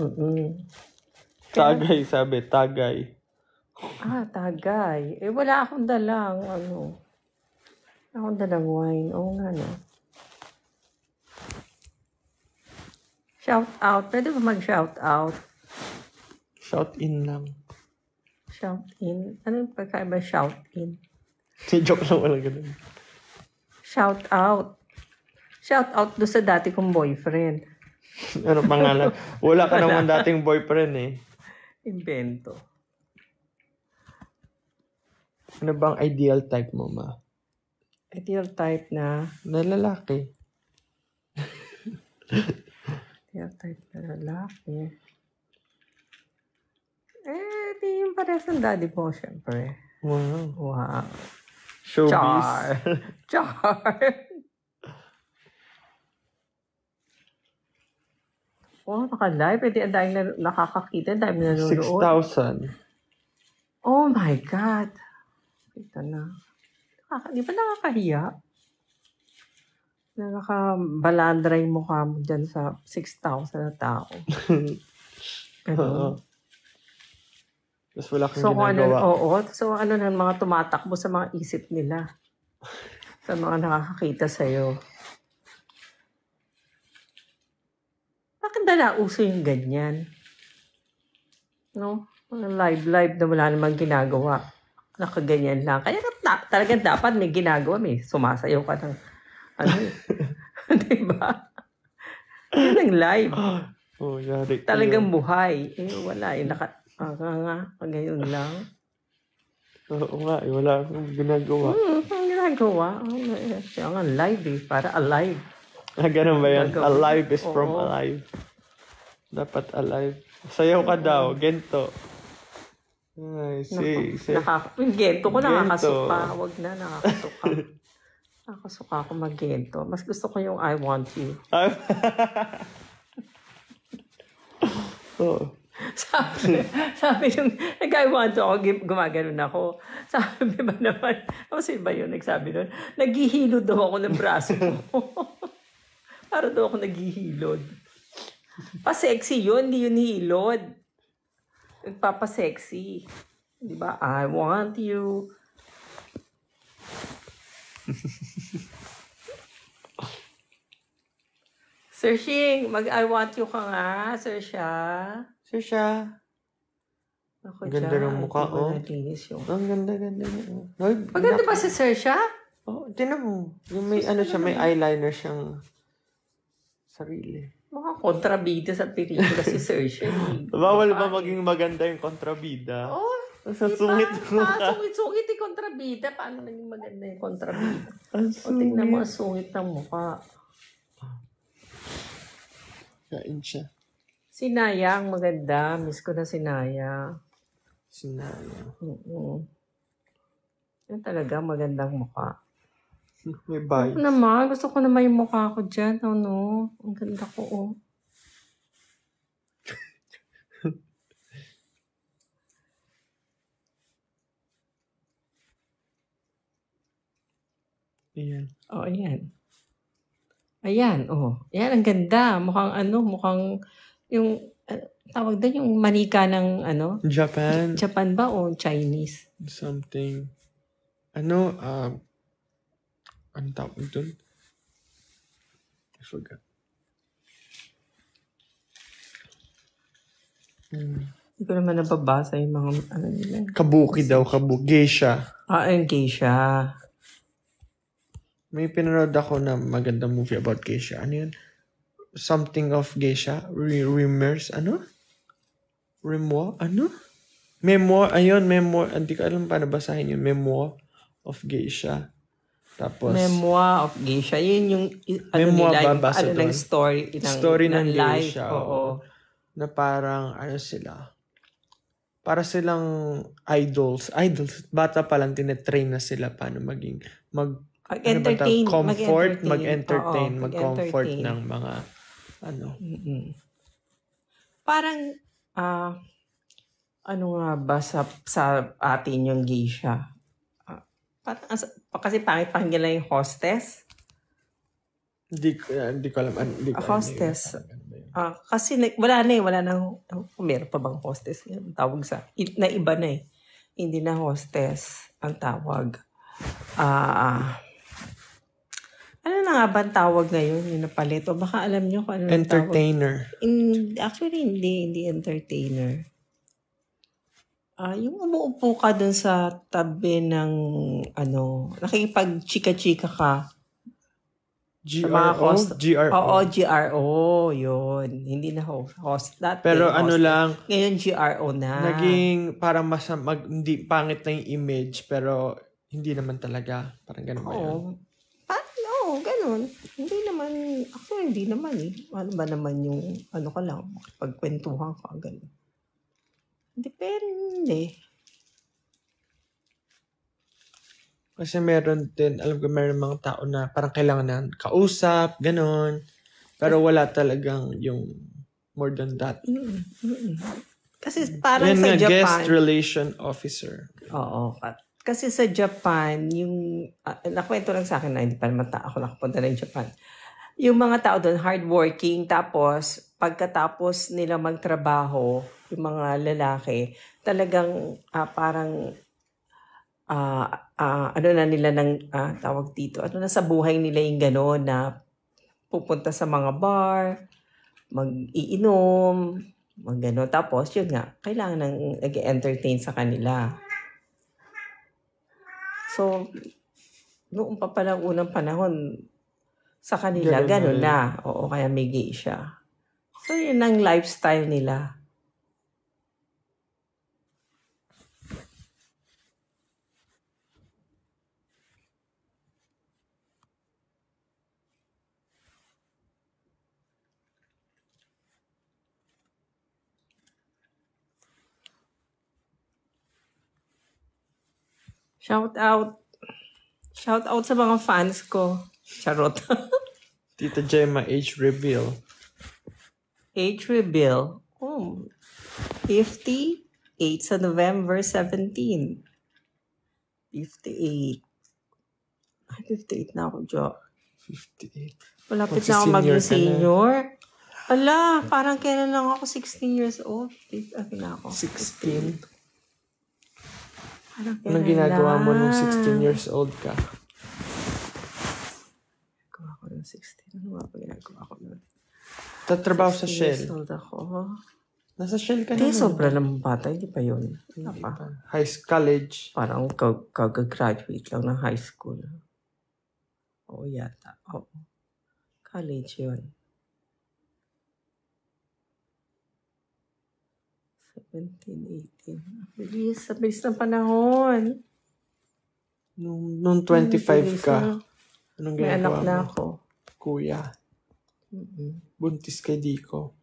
Tagay, sabi. Tagay. tagay. Eh, wala akong dalang, wine. Oo nga, no. Shout out. Pwede ba mag-shout out? Shout in lang. Shout in. Ano yung pagkaiba shout in? Joke lang, wala ganun. Shout out. Shout out doon sa dati kong boyfriend. Ano pangalan? Wala ka naman dating boyfriend eh. Invento. Ano bang ideal type mo, ma? Ideal type na. Na lalaki. Ideal type na lalaki. Di yung parehas ng daddy mo, syempre. Wow. Wow. Showbiz. Char. Oh, naka-live. Pwede ang dahil nakakakita. Ang dahil nanonood. 6,000. Oh my God. Kita na. Di ba nakakahiya? Na nakabalandra yung mukha mo dyan sa 6,000 na tao. Oo. Tapos wala kang So, ginagawa. So, ano na mga tumatakbo sa mga isip nila. Sa mga nakakakita sa'yo. Bakit na nauso yung ganyan? No? Live na wala namang ginagawa. Nakaganyan lang. Kaya talagang dapat may ginagawa. May sumasayaw ka ng ano. Diba? Yun ang live. Oh, yari ko Talagang yun. buhay. Wala. Ngayon lang. Oo nga, wala akong ginagawa. Ang ginagawa. Kaya nga live eh. Para alive. Ganun ba yan? Gagawin. Alive is from Oo. alive. Dapat alive. Sayaw ka daw, gento. Ay, see. Yung gento ko Gento. nakakasuka. Huwag na, nakakasuka. Nakakasuka ako mag-gento. Mas gusto ko yung I Want You. Oh. Sabi yung nag-I Want You ako, gumaganon ako. Sabi ba naman, kasi ba yun nagsabi nun? Naghihilod daw ako ng braso ko. Para daw ako naghihilod. Pa-sexy yun, hindi yun hilod. Nagpapa-sexy. Di ba? I want you. Sir Shing, mag-I want you ka nga, Sir Sha. Sir siya. Ako Ganda ng mukha, oh. Ang ganda. Ay, Maganda ba si Sir Sha? Oh, tinan mo. Yung may ano siya, may eyeliner siyang sarili. Mukhang kontrabida sa pelikula si Sir Sha. Bawal ba maging maganda yung kontrabida? Oh, Sa sungit mo ka. sungit yung kontrabida. Paano naging maganda yung kontrabida? Ang O, tingnan mo ang sungit. sungit ng mukha. Kain siya. Si Naya ang maganda. Miss ko na si Naya. Sinaya. Yan talaga, magandang mukha. May vibes. Naman, gusto ko naman yung mukha ko dyan. Ano? Ang ganda ko, oh. Ayan. Oh, ayan. Ayan, oh. Ayan, ang ganda. Mukhang yung, tawag doon yung manika ng, Japan. Japan ba o Chinese? Something. Ano tawag dun? I forgot. Hindi ko naman nababasa yung mga, nila. Kabuki daw, geisha. Yung geisha. May pinanood ako na magandang movie about geisha. Ano yun? Something of geisha? Remers? Ano? Memoir? Ano? Memoir. Ayun, memoir. Hindi ko alam paano basahin yun. Memoir of geisha. Tapos, Memoir of geisha. Yun yung, Memoir nila, ba basa ng doon? story ng life. geisha. Oo. Na parang, sila? Para silang idols. Bata pa lang, tinetrain na sila paano maging, Mag-entertain. mag-entertain, Oo, mag-comfort ng mga, Parang, ano nga ba sa atin yung geisha? Parang, kasi pangit pakinggan lang yung hostess. Hindi ko alam. Hostess. Kasi wala nang, meron pa bang hostess? Yung tawag na iba na eh. Hindi na hostess ang tawag. Ano na nga ba ang tawag ngayon? Yung napalit? O baka alam nyo kung ano ang Entertainer. tawag. Actually, hindi entertainer. Yung umuupo ka dun sa tabi ng, nakikipag-chika-chika ka. GRO? GRO. Oo, GRO. Yun. Hindi na host. Pero ano lang, ngayon GRO na. naging parang hindi pangit na yung image, pero hindi naman talaga. Parang ganun ba yun? Oo, ganun. Hindi naman, actually hindi naman eh. Ano ba naman yung, ka lang, pagkwentuhan ka, ganun. Depende. Kasi meron din, alam ko meron mga tao na parang kailangan na kausap, ganun. Pero wala talagang yung more than that. Kasi parang Yan sa nga, Japan. guest relation officer. Oo. Kasi sa Japan, yung, nakwento lang sa akin na hindi pa naman ako nakapunta ng Japan. Yung mga tao doon, hardworking, tapos pagkatapos nila magtrabaho, yung mga lalaki, talagang parang, na nila ng tawag dito, na sa buhay nila yung gano'n na pupunta sa mga bar, mag-iinom, mag-ano. Tapos, yun nga, kailangan ng nag-entertain sa kanila. So, noong pa palang unang panahon, sa kanila, Ganun na gano'n rin. na. Oo, kaya may gay siya. So, yun ang lifestyle nila. Shout out. Shout out sa mga fans ko. Charot. Tita Gemma, age reveal. Age reveal. 58 sa November 17. 58. Ay, 58 na ako, Jo. 58. Malapit na ako maging senior. Ala, parang kailan lang ako 16 years old. Ano na ako? 16. Parang Anong ginagawa mo nung 16 years old ka? Ginagawa ko nung 16. Ano nga ba ginagawa ko nung? Tatrabaho sa 16 Shell. years old ako. Nasa Shell ka Hindi, naman. sobra naman bata. Hindi pa yun. Hindi Ano pa? pa. College. Parang kag-graduate lang ng high school. Oo, yata. Oo. College yun. 17, 18. Bilis. Sa bilis ng panahon. Nung 25 ka, anong May anak ginagawa na mo? ako. Kuya. Buntis kay Dico.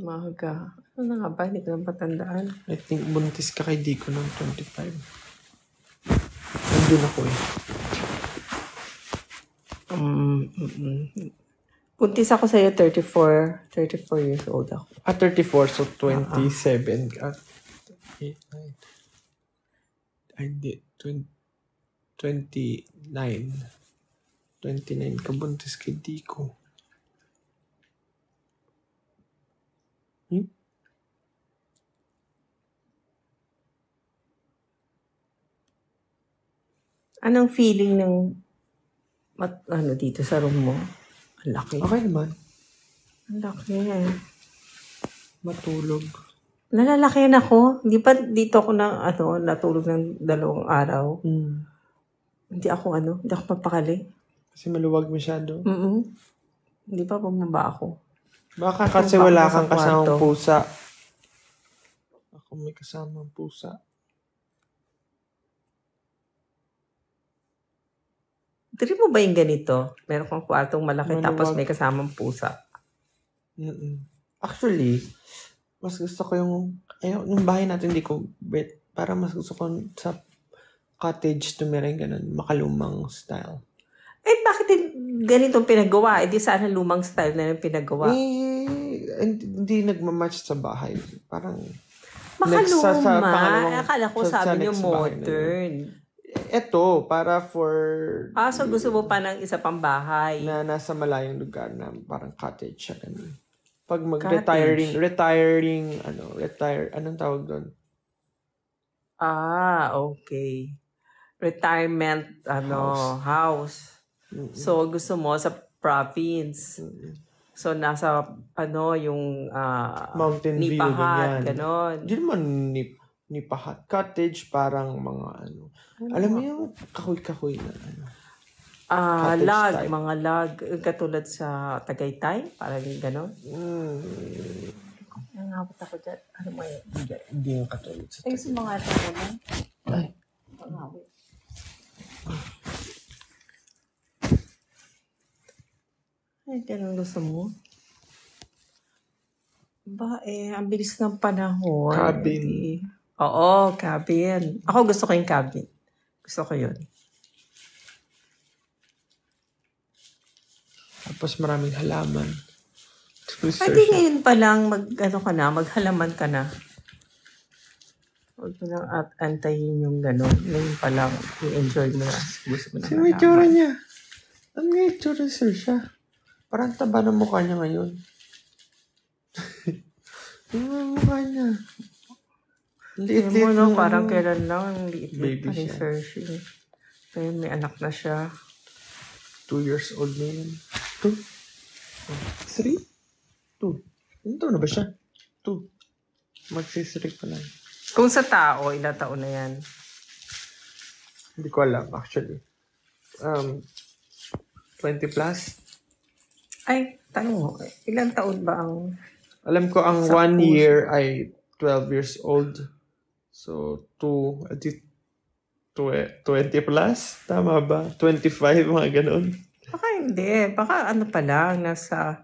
Maga. Ano na nga ba? Hindi ko lang patandaan. I think buntis ka kay Dico nung 25. Nandun ako eh. Buntis ako sa'yo, 34 years old ako. 34, so 27 ka. 8, 9. Ay, hindi. 29. 29 ka buntis kay Dico. Anong feeling ng dito sa room mo? Ang laki. Okay naman. Ang laki. Matulog. Nalalakihan ako. Hindi pa dito ako natulog ng 2 araw. Hindi ako mapakali. Kasi maluwag masyado. Hindi pa bumaba ako. Baka kasi wala kang kasamang pusa. Ako may kasamang pusa. Trip mo ba yung ganito? Meron kang kwartong malaki Maluwag. tapos may kasamang pusa. Actually, mas gusto ko yung bahay natin, hindi ko bet. Para mas gusto ko sa cottage to meron ganun, makalumang style. Eh, bakit ganitong pinagawa? Eh, di sana lumang style na yung pinagawa. Hindi nagmamatch sa bahay. Parang makaluma. Akala ko sabi niyo modern. Ito, para for... so gusto mo pa ng isa pang bahay? Na nasa malayong lugar na parang cottage siya. Ganun. Pag retiring, anong tawag doon? Okay. Retirement, house. So, gusto mo sa province. So, nasa, yung mountain view, Nipahat, ganyan. ganon. Hindi naman Nipahat. Cottage, parang mga alam mo yung kahoy-kahoy na log, type. mga log. Katulad sa Tagaytay, parang ganon. Nangabot ako dyan. Ano mo yun? Hindi yung katulad sa Ay, sa mga tayo mo. Ay. Pangawit. Ay, ganun gusto mo? Ang bilis ng panahon. Cabin. Oo, cabin. Ako gusto ko yung cabin. Gusto ko yun. Tapos maraming halaman. Pwede ngayon pa lang maghalaman ka na. Huwag mo lang antayin yung gano'n. Ngayon pa lang, i-enjoy mo na. Gusto mo na Sino may tsura niya? Ano may tsura siya? Parang taba ng mukha niya ngayon. Ano ang mukha niya? Liit-liit mo, parang kailan lang, ang liit-liit baby pa ni siya. Sergi. Kaya may anak na siya. 2 years old na yun. 2? 3? 2. Ilan taon na ba siya? 2. Mag-3 pa lang. Kung sa tao, ilang taon na yan? Hindi ko alam, actually. 20 plus? Ay, tanong mo, ilang taon ba ang... Alam ko ang Sa 1 puso. year ay 12 years old. So, 2, 20 plus? Tama ba? 25, mga ganun. Baka hindi. Baka ano pa lang, nasa...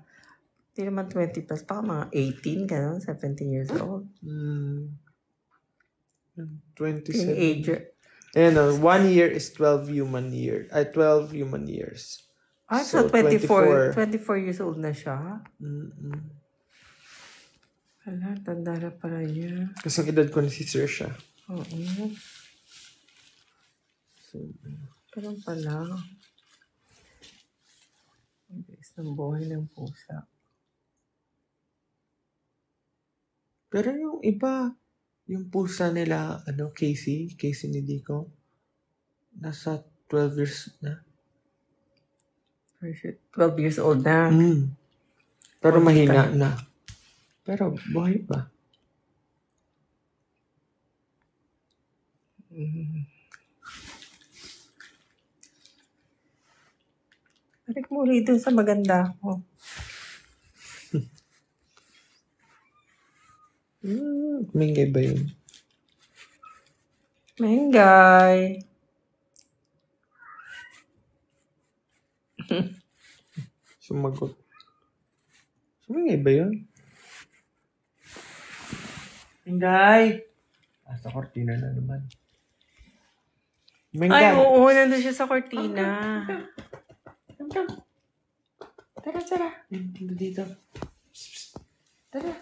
Hindi naman 20 plus, baka mga 18, gano'n, 17 years old. 27. Teenager. Ayan, 1 year is 12 human years. 12 human years. Ah, so 24 years old na siya? Hala, tanda na pala niya. Kasi ang edad ko na si Sir siya. Oo. So, Ganun pala. Ang bilis ng buhay ng pusa. pero yung iba, yung pusa nila, Casey ni Dico, nasa 12 years na. 12 years old na. Pero mahina na. Pero buhay pa. Balik mo ulit dun sa maganda ko. Mingay ba yun? Mengay. Sumagot. Mingay ba yun? Mingay! Sa kortina na naman. Ay, Mingay! oo, nandun siya sa cortina. Tara. Dito. Tara.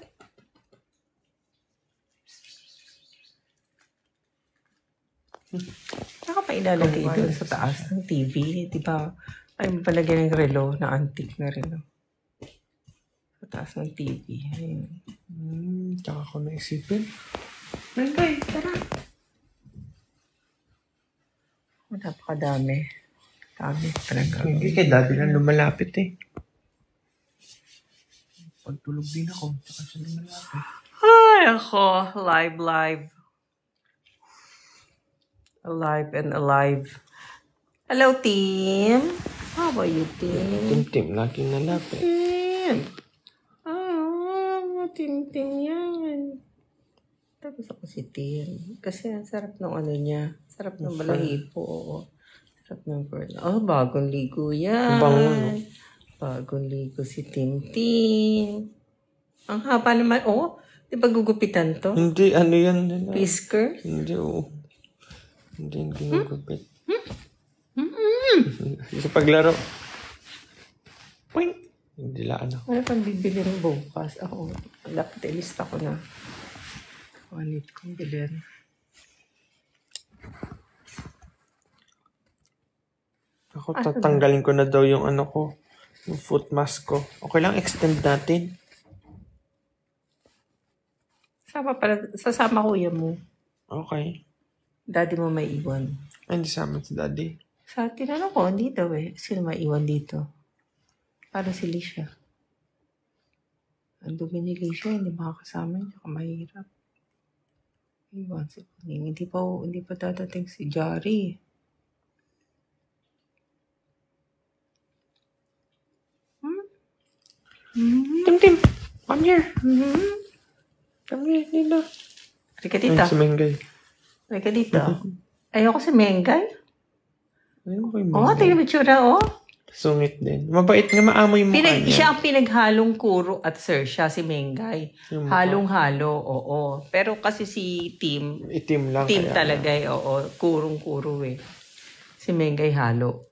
Saka pa ilalagay doon sa taas ng TV. Di ba? Ay, palagyan ng relo na antique na relo. Sa taas ng TV. Ayun. Tsaka ko naisipin. Mingay, tara. Napakadami. Dami pa lang Hindi gagawin. kay daddy lang lumalapit eh. Pagtulog din ako. Tsaka siya lumalapit. Ay, ako. Live. Alive and alive. Hello, team. How are you, team? Tim, laging nalapit. Tim. Tim yan. Tapos ako si Tim. Kasi ang sarap ng ano niya. Sarap ng balahibo. Oo. Sarap ng corn. Oh, bagong ligo yan. Bango, no? Bagong ligo si Tim. Ang haba naman. Oh, di ba gugupitan to? Hindi, yan nila. Whiskers? Hindi, oo. Hindi yung ginugupit. Sa paglaro. Poing! Hindi lang Ano pang bibili ng bukas? Ako, dapat ilista ko na. Wanit kong bilhin. Ako, tatanggalin ko na daw yung yung foot mask ko. Okay lang, extend natin. Sasama kuya mo. Okay. Daddy mo may iwan. Ay, hindi sama si daddy. Sa tinanong ko, hindi daw eh. Sino may iwan dito? Para si Lisha. Ang dumi ni Lisha, hindi makakasama niya. Saka mahirap. Iwan si Puning. Hindi pa dadating si Jari. Tim, come here. Come here, Nina. Halika dito. Ay, si Mengay. Halika dito. Ayoko si Mengay. Ayun ko yung Oo, Mengay. tingnan mo tsura, oh. Sungit din. Mabait nga, maamoy yung mukha niya. Siya ang pinaghalong Kuro at Sersha, si Mengay. Yung mukha. Halong-halo, oo. Pero kasi si Tim, Itim lang. Tim kaya. talaga eh, oo. Kurong-kuro eh. Si Mengay halo.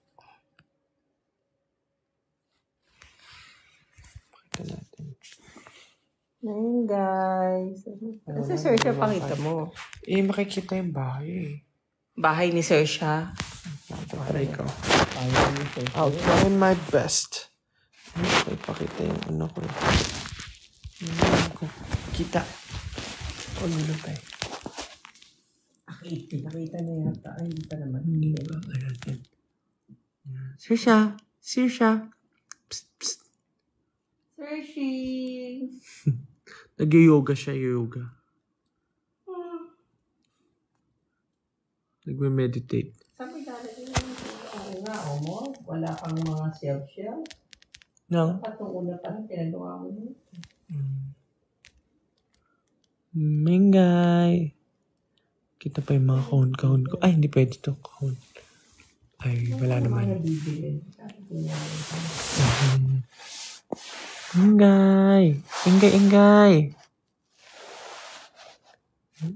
Pakita natin. Mengay. Kasi Sersha, pakita mo. Makikita yung bahay eh. Bahay ni Sersha. Try ko. Bahay ni Sersha. I'll try my best. Pakita yung ko. Kita. Nilo pa eh. Nakita na yata. Ay, hindi pa naman. Hindi ba? Sirsha. Psst, psst. Hershey! Nag-yoga siya, yoga. Nagme-meditate. Sabi lalagay naman oo nga, mo. Wala kang mga shelf-shelf. No? Dapat nung una pa rin pinagawa mo yun. Mingay. Kita pa yung mga kahon ko. Ay, hindi pwede to kahon. Ay, wala naman. Ingay! Ingay!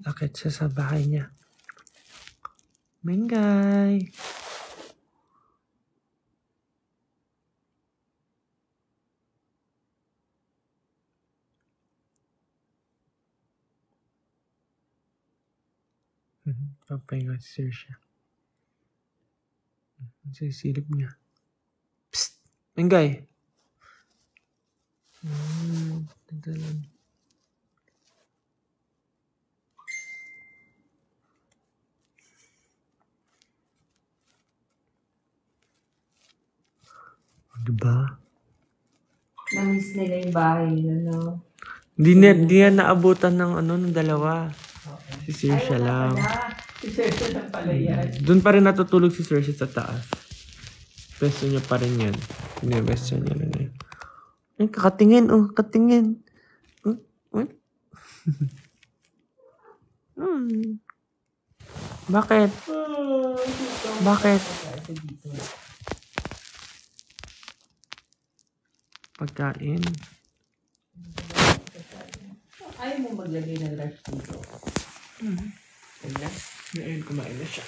Akit siya sa bahay niya. Mingay! Papahinga si Sir siya. Sa silip niya. Psst! Mingay! Tadalan. Diba? Namiss nila yung bahay nila, no? Di yan naabutan ng dalawa. Si Sir siya lang. Si Sir siya lang pala yan. Doon pa rin natutulog si Sir siya sa taas. Pwesto niya pa rin yan. Hindi, pwesto niya rin yan. Ay, kakatingin, katingin. Bakit? Bakit? Pagkain. Ayaw mo maglagay ng rush dito. Ngayon, kumain na siya.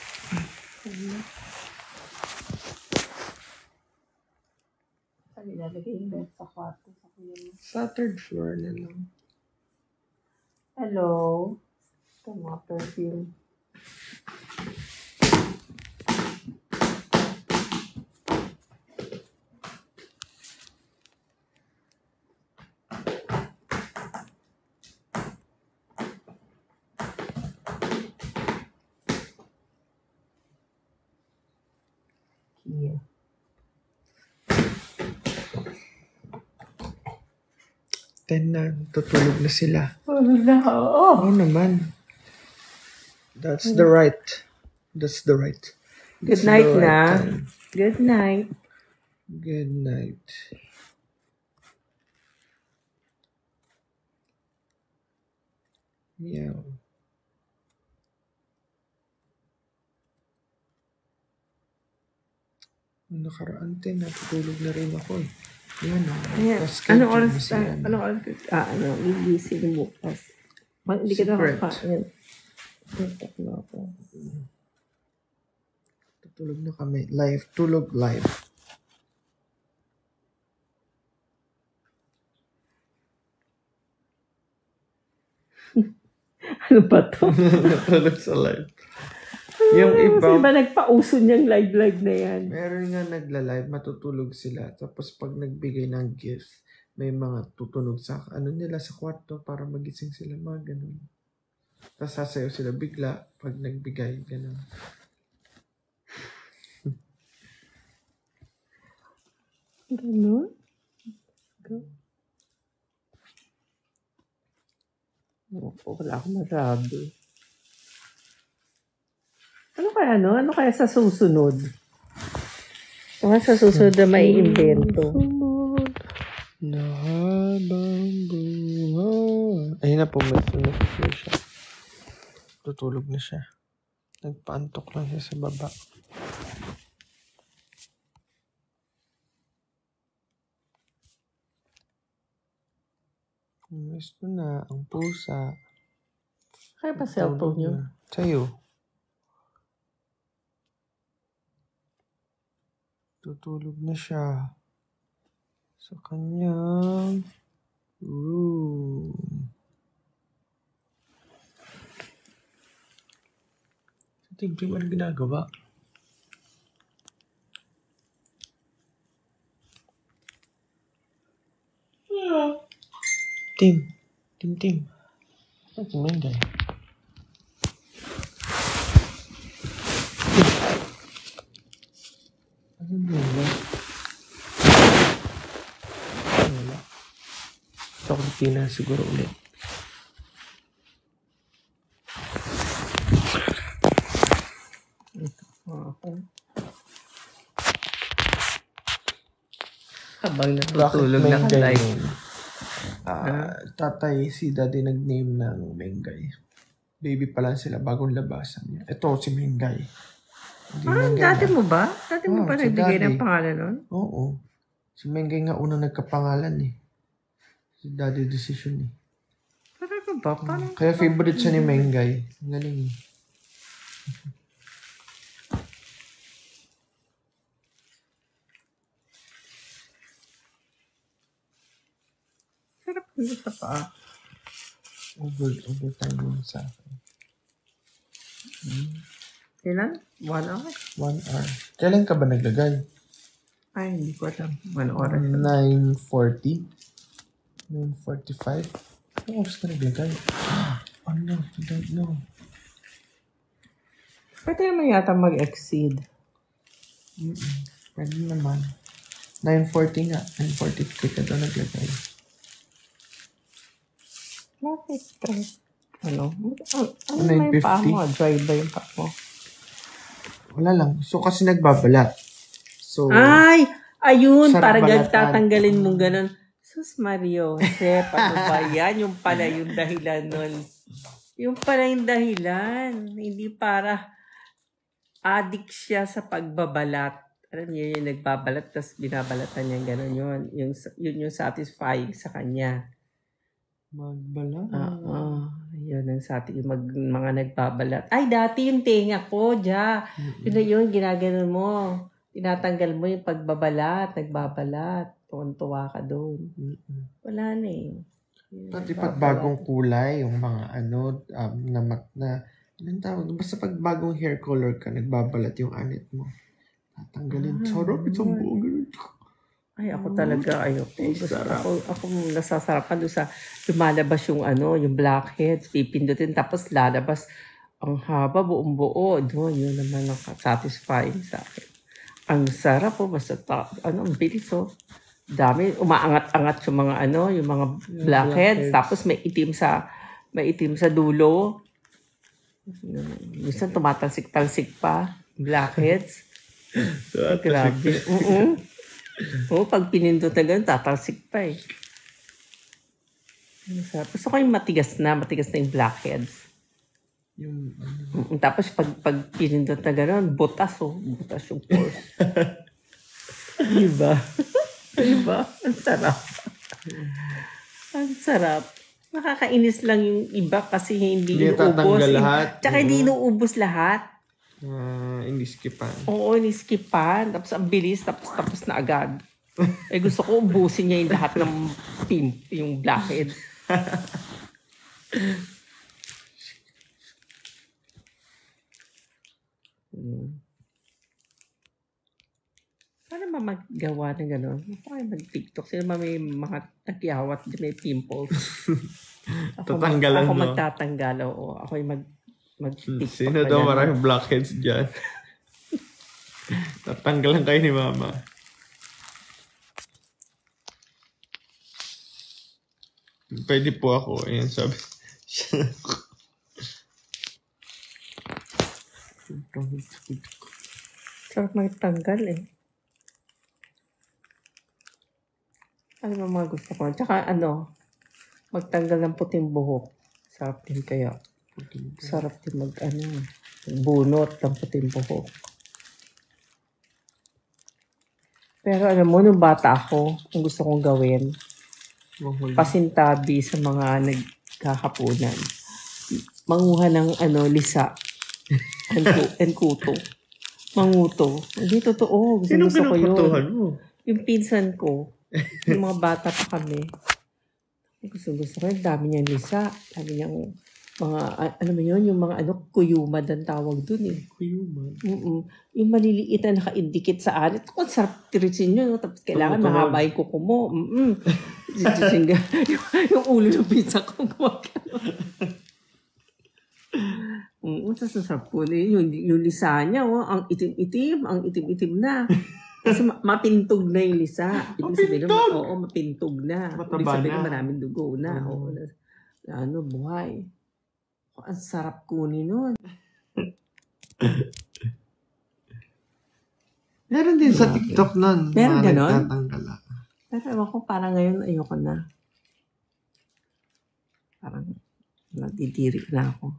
Sabi lalagay yung bed sa kwarto. Sa third floor na lang. Hello? Ito mga perfume. Yeah. Na, tutulog na sila. Wala. Oo naman. That's the right. That's the right. Good night na. Good night. Good night. Meow. Nakaraan din, natutulog na rin ako eh. Yan o. Anong oras? Gigising bukas. Hindi ka na kakain. Tutulog na kami. Live. Tulog live. Ano ba to? Natulog sa live. Yung iba, Kasi ba nagpauso niyang live na yan? meron nga nagla-live, matutulog sila. Tapos pag nagbigay ng gift, may mga tutunog sa nila sa kwarto para magising sila, mga ganun. Tapos sasayaw sila bigla pag nagbigay, ganun. Ganun? Wala akong masabi. Ano kaya sa susunod? Sa susunod na may invento. Na habang buhay. Ayun na po, nag-clear siya. Tutulog na siya. Nagpaantok lang siya sa baba. Gusto na ang pusa. Kaya pa cellphone niyo? Sa'yo. Tutulog na siya sa kanyang room. Sa Tim, ano ginagawa? Tim. Ano si Menday? Ano ba? Wala. chocolate na siguro ulit. Habang Bakit natutulog na Mengay live. name? Tatay, si daddy nag-name ng Mengay. Baby pa lang sila, bagong labasan niya. Ito, si Mengay. Hindi Mengay Dati na. mo ba? Dati mo ba si nagbigay ng daddy. pangalan nun? Oo. Si Mengay nga unang nagkapangalan eh. Si daddy decision eh. Talaga ba? Parang Kaya favorite siya ni Mengay. Ang galing eh. sarap nito sa paa. Overtime yun sa akin. Ilan? 1 hour? 1 hour. Kailan ka ba naglagay? Ay, hindi ko alam. 1 oras. 9:40? 9:45? Anong oras ka naglagay? Oh no, I don't know. Pwede naman yata mag-exceed. Pwede naman. 9:40 nga. 9:43 ka daw naglagay. Bakit? Ano? Ano Ano yung yung paa 50? mo? Dry ba yung paa mo? Wala lang. So, kasi nagbabalat. So, Ay! Ayun! Sarap Parang balatan. tatanggalin mong ganun. Sus Mario, Josep, ano ba yan? Yung pala yung dahilan nun. Yung pala yung dahilan. Hindi para addict siya sa pagbabalat. Alam niyo yung nagbabalat tapos binabalatan niya gano'n yun. Yun yung satisfying sa kanya. magbalat. Yun ang yung mga nagbabalat. Ay, dati yung tenga ko, ja. Yun na yun, ginaganon mo. Tinatanggal mo yung pagbabalat, nagbabalat. Tuwan-tuwa ka doon. Wala na eh. Pati pag bagong kulay, yung mga anong tawag? Basta pag bagong hair color ka, nagbabalat yung anit mo. Tatanggalin. Sarap, isang buo ganun. Ay, ako talaga, ayoko. Sarap. Ako nasasarapan doon sa lumalabas yung yung blackheads, pipindutin, tapos lalabas ang haba, buong buo. Doon, yun naman ang satisfying sa akin. Ang sarap basta ang bilis Dami, umaangat-angat yung mga yung mga blackheads, tapos may itim sa dulo. Minsan tumatalsik-talsik pa, blackheads. Grabe. Pag pinindot na ganun, tatalsik pa eh. Gusto ko yung matigas na yung blackheads. Tapos pag pinindot na ganun, butas yung pores. Diba? Diba? Ang sarap. Ang sarap. Nakakainis lang yung iba kasi hindi inuubos. Lahat. Tsaka hindi inuubos lahat. Iniskipan. Oo, iniskipan. Tapos ang bilis, tapos na agad. Gusto ko ubusin niya yung lahat ng yung blackhead. Paano ba maggawa ng gano'n? Paano mag-TikTok? Sino ba may mga nagyawat, may pimples? Tatanggalan ako mo. magtatanggal. Oo, ako yung mag-TikTok. Sino daw maraming blackheads dyan? Tatanggalan kayo ni Mama. Pwede po ako. Ayan, sabi. Sarap magtanggal eh. Ano ba mga gusto ko? Tsaka magtanggal ng puting buhok. Sarap din kaya. Sarap din bunot ng puting buhok. Pero alam mo, nung bata ako, ang gusto kong gawin, pasintabi sa mga nagkakapunan. Manguha ng lisa. and kuto. Manguto. Hindi totoo. Gusto ko yun. Mo? Yung pinsan ko, yung mga bata pa kami, gusto ko yun. Dami niyang lisa. Dami niyang mga, yung mga kuyumad ang tawag dun eh. Kuyumad? Yung maliliit na naka-indicate sa anit. Ang sarap tirisin nyo. Tapos kailangan mahaba yung kuko mo. Yung ulo ng pizza ko. Tapos nasarap ko. Yung lisa niya, ang itim-itim. Ang itim-itim na. Kasi mapintog na yung lisa. Ibig sabihin, Mapintog? oo, mapintog na. Ibig Mataba sabihin, na. maraming dugo na. Oo, na buhay. Ang sarap kunin nun. Meron din sa TikTok nun. Meron mga ganon? nagtatanggal. Pero ewan ko, parang ngayon ayoko na. Parang nadidiri na ako.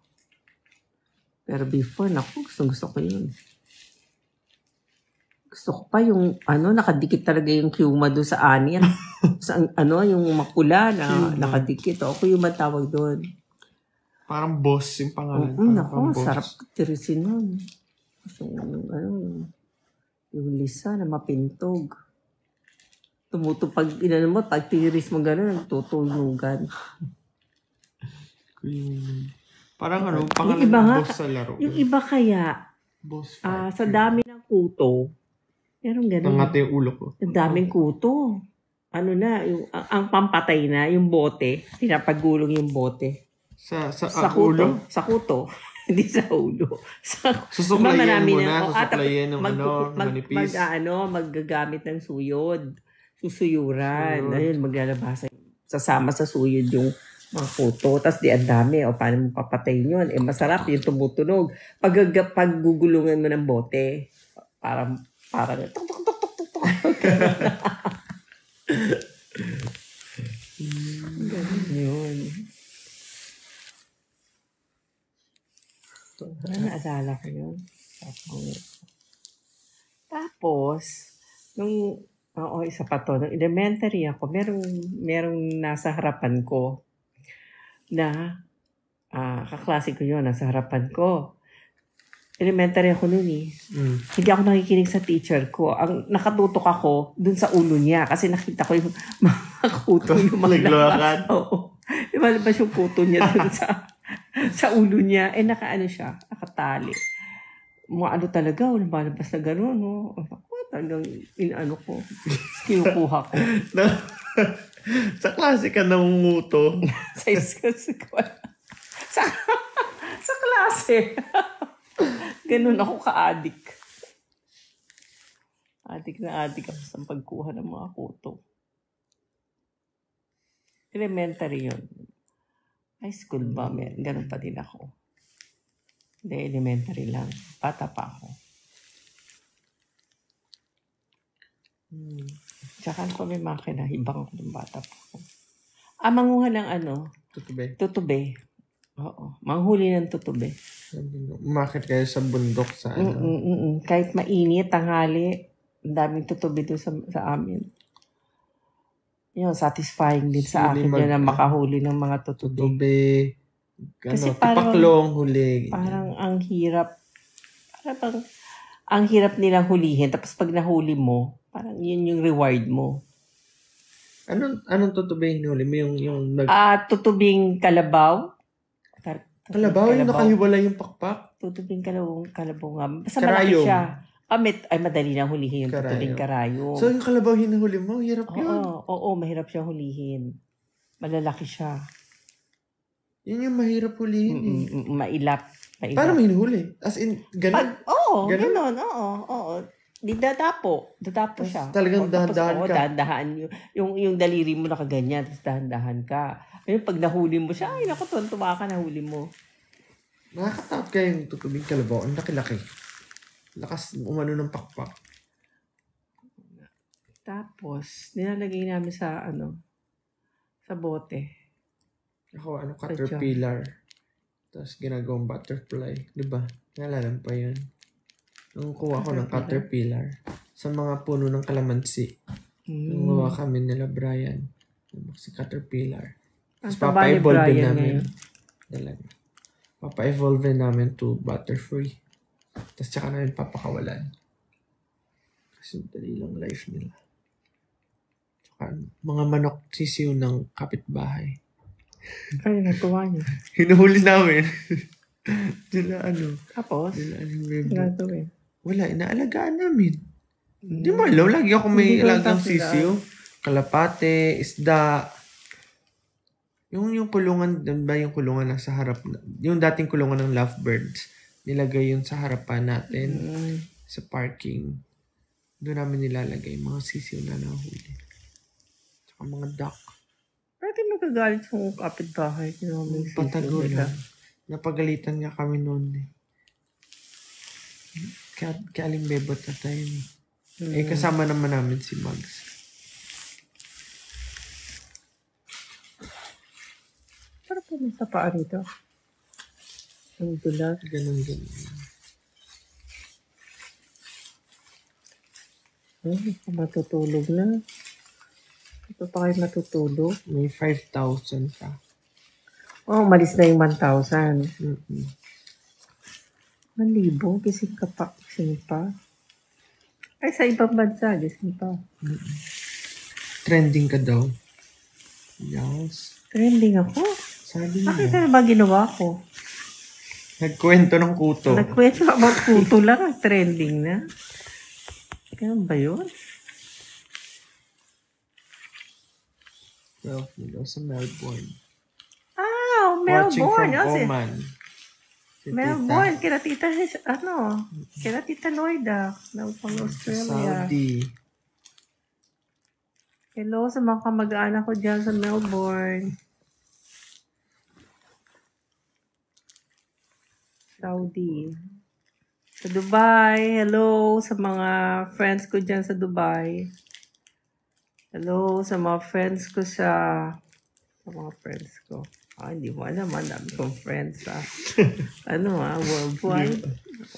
Pero before, naku, gusto ko yun. Gusto ko pa yung, nakadikit talaga yung Cuma doon sa anir. sa, yung makula na nakadikit. Ako yung matawag doon. Parang boss yung pangalan. Naku, sarap tirisin nun. So, yung lisa na mapintog. Tumutupag, pag tiris mo gano'n, nagtutulugan. Parang Yung pangalan iba ng nga, boss sa laro. yung iba kaya, Boss sa dami ng kuto, meron gano'n. Nangate yung ulo ko. Ang daming kuto. Ang pampatay na, yung bote, pinapagulong yung bote. Sa kuto. ulo? Sa kuto. Hindi sa ulo. Susuklayin mo na. Susuklayin ng manipis. Maggagamit ng suyod. Susuyuran. Ayun, maglalabas. Sasama sa suyod yung mga kuto. Tapos ang dami. O paano mo papatayin yun? Masarap yung tumutunog. Paggugulungan mo ng bote. Parang tuk tuk tuk tuk tuk tuk. Ganun yun. Naalala ko yun. Tapos, isa pa to, nung elementary ako, merong nasa harapan ko na, kaklase ko yun, nasa harapan ko. Elementary ako noon eh. Hindi ako nakikinig sa teacher ko. Ang nakatutok ako dun sa ulo niya kasi nakita ko yung mga kuto yung Naglakan. Oo. Lumalabas yung kuto niya dun sa ulo niya. Nakaano siya, nakatali. Mga talaga, lumalabas na gano'n, no? Talagang ko, kinukuha ko. Sa klase ka nangunguto. sa klase. Ganun ako ka-addict. Addict ako sa pagkuha ng mga kuto. Elementary yun. High school ba? Ganun pa din ako. Hindi, elementary lang. Bata pa ako. Tsaka ko may makina. Ibang ako ng bata pa ako. Manguha ng Tutube. Oo. Manghuli ng tutube. Umakit kayo sa bundok sa Kahit mainit, tanghali, ang daming tutube doon sa amin. Yun, satisfying din sa akin yun na makahuli ng mga tutube. Kasi tipaklong huli. Parang ang hirap. Ang hirap nilang hulihin. Tapos pag nahuli mo, parang yun yung reward mo. Anong tutube hinuli mo? Yung tutubing kalabaw. Kalabaw? Yung nakahiwalay yung pakpak? Tutubing kalabaw nga. Basta malaki siya. Madali na hulihin yung tutubing karayom. So yung kalabaw hinahuli mo, hirap yun? Oo, mahirap siya hulihin. Malalaki siya. Yun yung mahirap hulihin eh. Mailap. Paano mo hinuhuli? As in, ganun? Ganun. Oo. Di dadapo siya. Talagang dahan-dahan ka. Dahan-dahan. Yung daliri mo nakaganyan, tapos dahan-dahan ka. Ayun, pag nahuli mo siya, ay naku, tuwa ka, nahuli mo. Nakakatakot ka yung tutubing kalabaw. Ang laki-laki. Lakas umano ng pakpak. Tapos, nilalagay namin sa bote. Ako, caterpillar. Tapos ginagawang butterfly. Diba? Nalalam pa yun. Nung kuha ko ng caterpillar sa mga puno ng kalamansi. Gumawa kami nila Brian. Si caterpillar. Tapos papa-evolve namin. Papa-evolve namin to butterfly. Tapos tsaka namin papakawalan. Kasi dali lang life nila. Tsaka mga manok sisiw ng kapitbahay. Ay, natuwa niyo. Hinuhuli namin. Tapos? Gagawin. Wala, inaalagaan namin. Di mo alam, lagi ako may alagang sisiw. Kalapate, isda. Yung kulungan, ba yung kulungan na sa harap, yung dating kulungan ng lovebirds, nilagay yun sa harapan natin sa parking. Doon namin nilalagay mga sisiw na nahuli. Tsaka mga duck. Pwede magagalit sa mga kapitbahay. May Patago sisiw nila. lang. Napagalitan nga kami noon eh. Kaya aling bebot na tayo eh. Eh, kasama naman namin si Mags. Parang po may sapaan ito. Ang dulas. Ganun. Matutulog na. Ito pa kayo matutulog. May 5,000 pa. Oh, umalis na yung 1,000. Mm-mm. 1,000? Gising ka pa. Gising pa. Ay, sa ibang bansa. Gising pa. Trending ka daw. Yes. Trending ako. Sabi Bakit niya. na ba ginawa ko? Nagkwento ng kuto. Nagkwento about puto lang. Trending na. Kaya ba yun? Well, daw sa Melbourne. Ah, Watching from Melbourne. Oh, Oman. Si Melbourne. Kina tita, kina tita Noida. Na from Tita. Australia. Saudi. Hello sa mga kamag-anak ko dyan sa Melbourne. Saudi. Sa Dubai. Hello sa mga friends ko dyan sa Dubai. Hello sa mga friends ko sa mga friends ko. Hindi mo alam. Ang dami kong friends worldwide.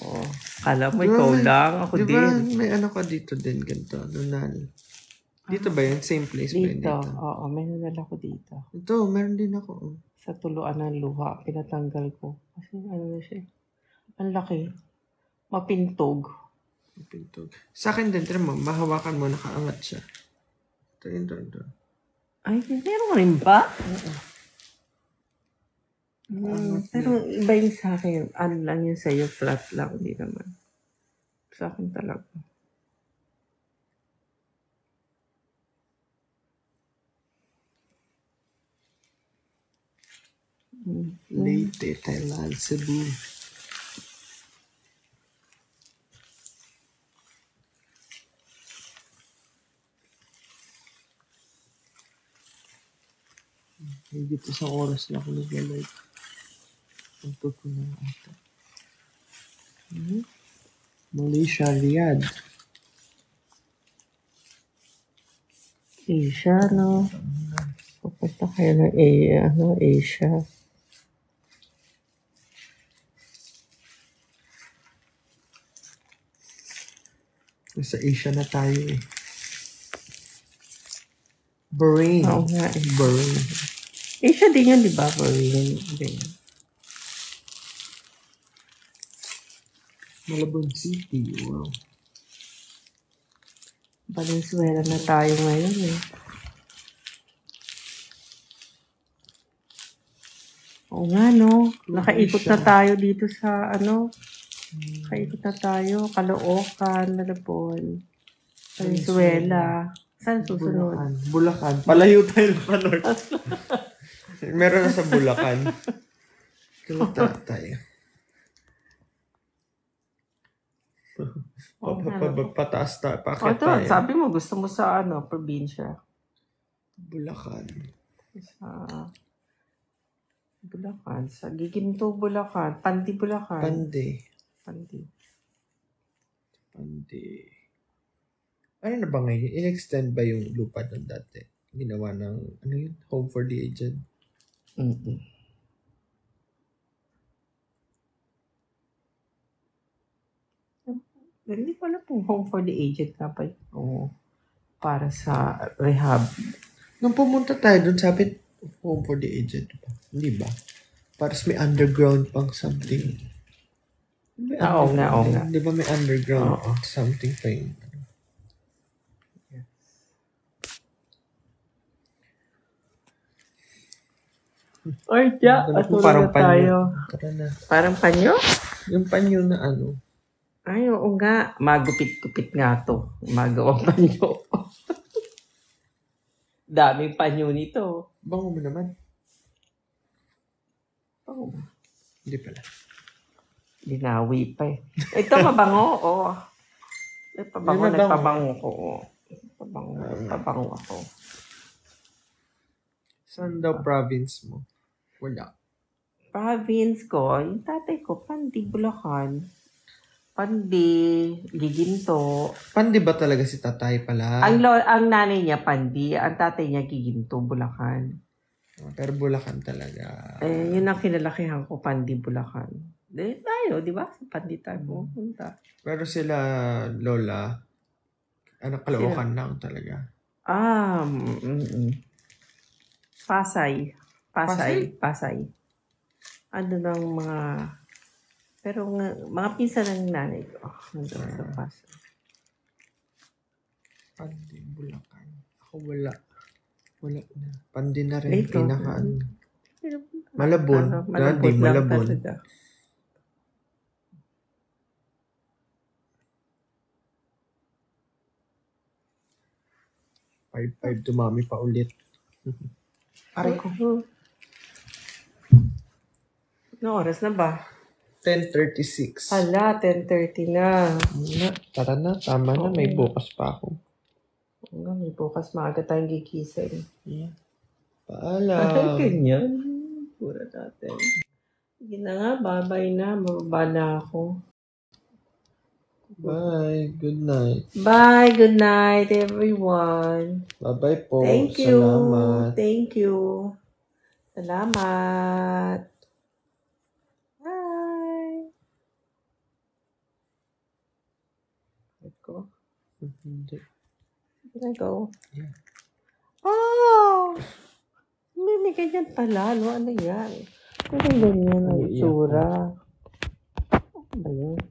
Oh, kala mo ikaw lang. Ako Di din. ba may ano ka dito din, ganito, Lunal? Dito ba yun? Same place ba yun Dito. dito? Oo, may nanala ko dito. Ito, meron din ako. Sa tuluan ng luha, pinatanggal ko. Kasi ano na siya. Ang laki. Mapintog. Pintog. Sa akin din, tira mo, mahawakan mo, nakaangat siya. Ito. Ay, meron rin ba? Pero iba yung sa akin. Ano lang yun sa'yo, flat lang. Hindi naman. Sa akin talaga. Leyte, Thailand, Cebu. Dito sa oras na ako nag-live. Ang tuto na ata. Malaysia, Riyadh. Asia, no? Pupunta kayo ng Asia. Nasa Asia na tayo eh. Bahrain. Oo nga eh. Bahrain. Asia din yun, di ba? Bahrain din. Malabon City. Wow. Valenzuela na tayo ngayon eh. Oo nga, no? Nakaikot na tayo dito sa, nakaikot na tayo. Caloocan, Malabon, Valenzuela. Saan susunod? Bulacan. Palayo tayo ng North. Meron na sa Bulacan. Kalata tayo. Pataas tayo. Pakit Ito, tayo. sabi mo, gusto mo sa probinsya. Bulacan. Sa Giginto, Bulacan. Pandi, Bulacan. Pandi. Ano na ba ngayon? In-extend ba yung lupa doon dati? Ginawa ng, Home for the Aged? Hindi ko alam kung Home for the Aged ka pa. Oo. Para sa rehab. Nung pumunta tayo doon, sabi, Home for the Aged. Hindi ba? Para may underground pang something. Oo nga. Di ba may underground something pa yun? Ay, tiya. Parang tayo. Tara na. Parang panyo? Yung panyo na Ay, oo nga. Magupit-kupit nga to. Magawang panyo. Daming panyo nito. Bango mo naman. Oh. Hindi pala. Dinawi pa eh. Ito mabango, Nagpabango ko. Pabango ako. Saan daw province mo? Wala. Province ko, yung tatay ko, Pandi, Bulacan. Pandi, Giginto. Pandi ba talaga si tatay pala? Ang nanay niya, Pandi. Ang tatay niya, Giginto, Bulacan. Pero Bulacan talaga. Yun ang kinalakihan ko, Pandi, Bulacan. Tayo, di ba? Sa Pandi tayo pumunta. Pero sila, lola, Caloocan lang talaga. Pasay. Ano ng mga... Pero mga pinsan ng nanay ko. Nandun sa Pasay. Pandi, Bulacan. Ako wala. Wala na. Pandi na rin. Pinaka Malabon. Malabon lang talaga. Five dumami pa ulit. Aray ko. No oras na ba? 10:36. Hala, 10:30 na. Tara na. Tama na. May bukas pa ako. May bukas maaga tayong gigising. Yeah. Paalam. Ganyan. Pura natin. Sige na nga, bye-bye na. Mababa na ako. Bye. Good night. Bye. Good night, everyone. Bye-bye po. Thank you. Salamat. Thank you. Salamat. Bye. Let's go. Hindi. Can I go? Yeah. Oh! May ganyan pala. Ano yan? May ganyan ang itsura. Ano ba yun?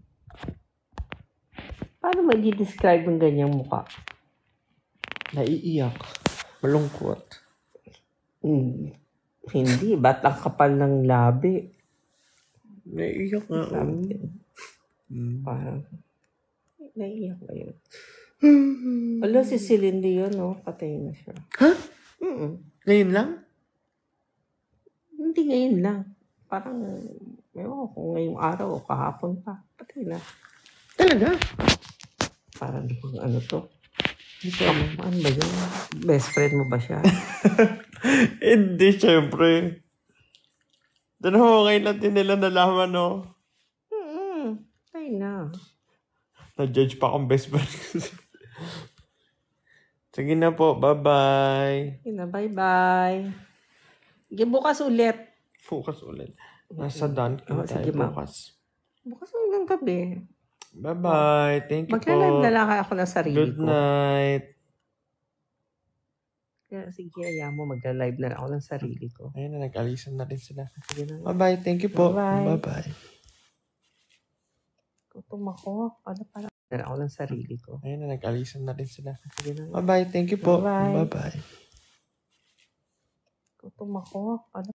Paano mo i-describe ng ganyang mukha? Naiiyak. Malungkot. Hindi. Ba't ang kapal ng labi? Naiiyak nga. Parang, naiiyak ba yun? Wala, si Celine Dion, no? Patay na siya. Ha? Ngayon lang? Hindi ngayon lang. Parang, ewan ko, ngayong araw o kahapon pa. Patay na. Talaga? Parang ano to? Ano ba yun? Best friend mo ba siya? Hindi, syempre. Doon ako ngayon natin nila nalaman, no? Patay na. Na-judge pa akong best friend. Sige na po, bye-bye. Sige na, bye-bye. Sige, bukas ulit. Bukas ulit. Nasa Dunkin tayo sige, ma'am. bukas. Bukas ulit ng gabi. Bye-bye. Thank you Magla-live po. na lang ako ng sarili Good ko. night. Sige, ayaw mo, magla-live na lang ako ng sarili ko. Ayun na, nag-alisan na rin sila. Sige na. Bye-bye. Thank you po. Bye-bye. Bye-bye. Gutom ako. Ano para? Na ako ng sarili ko. Ayun na, nag-alisan na rin sila. Sige na. Bye-bye. Thank you po. Bye-bye. Bye-bye. Gutom ako. Ano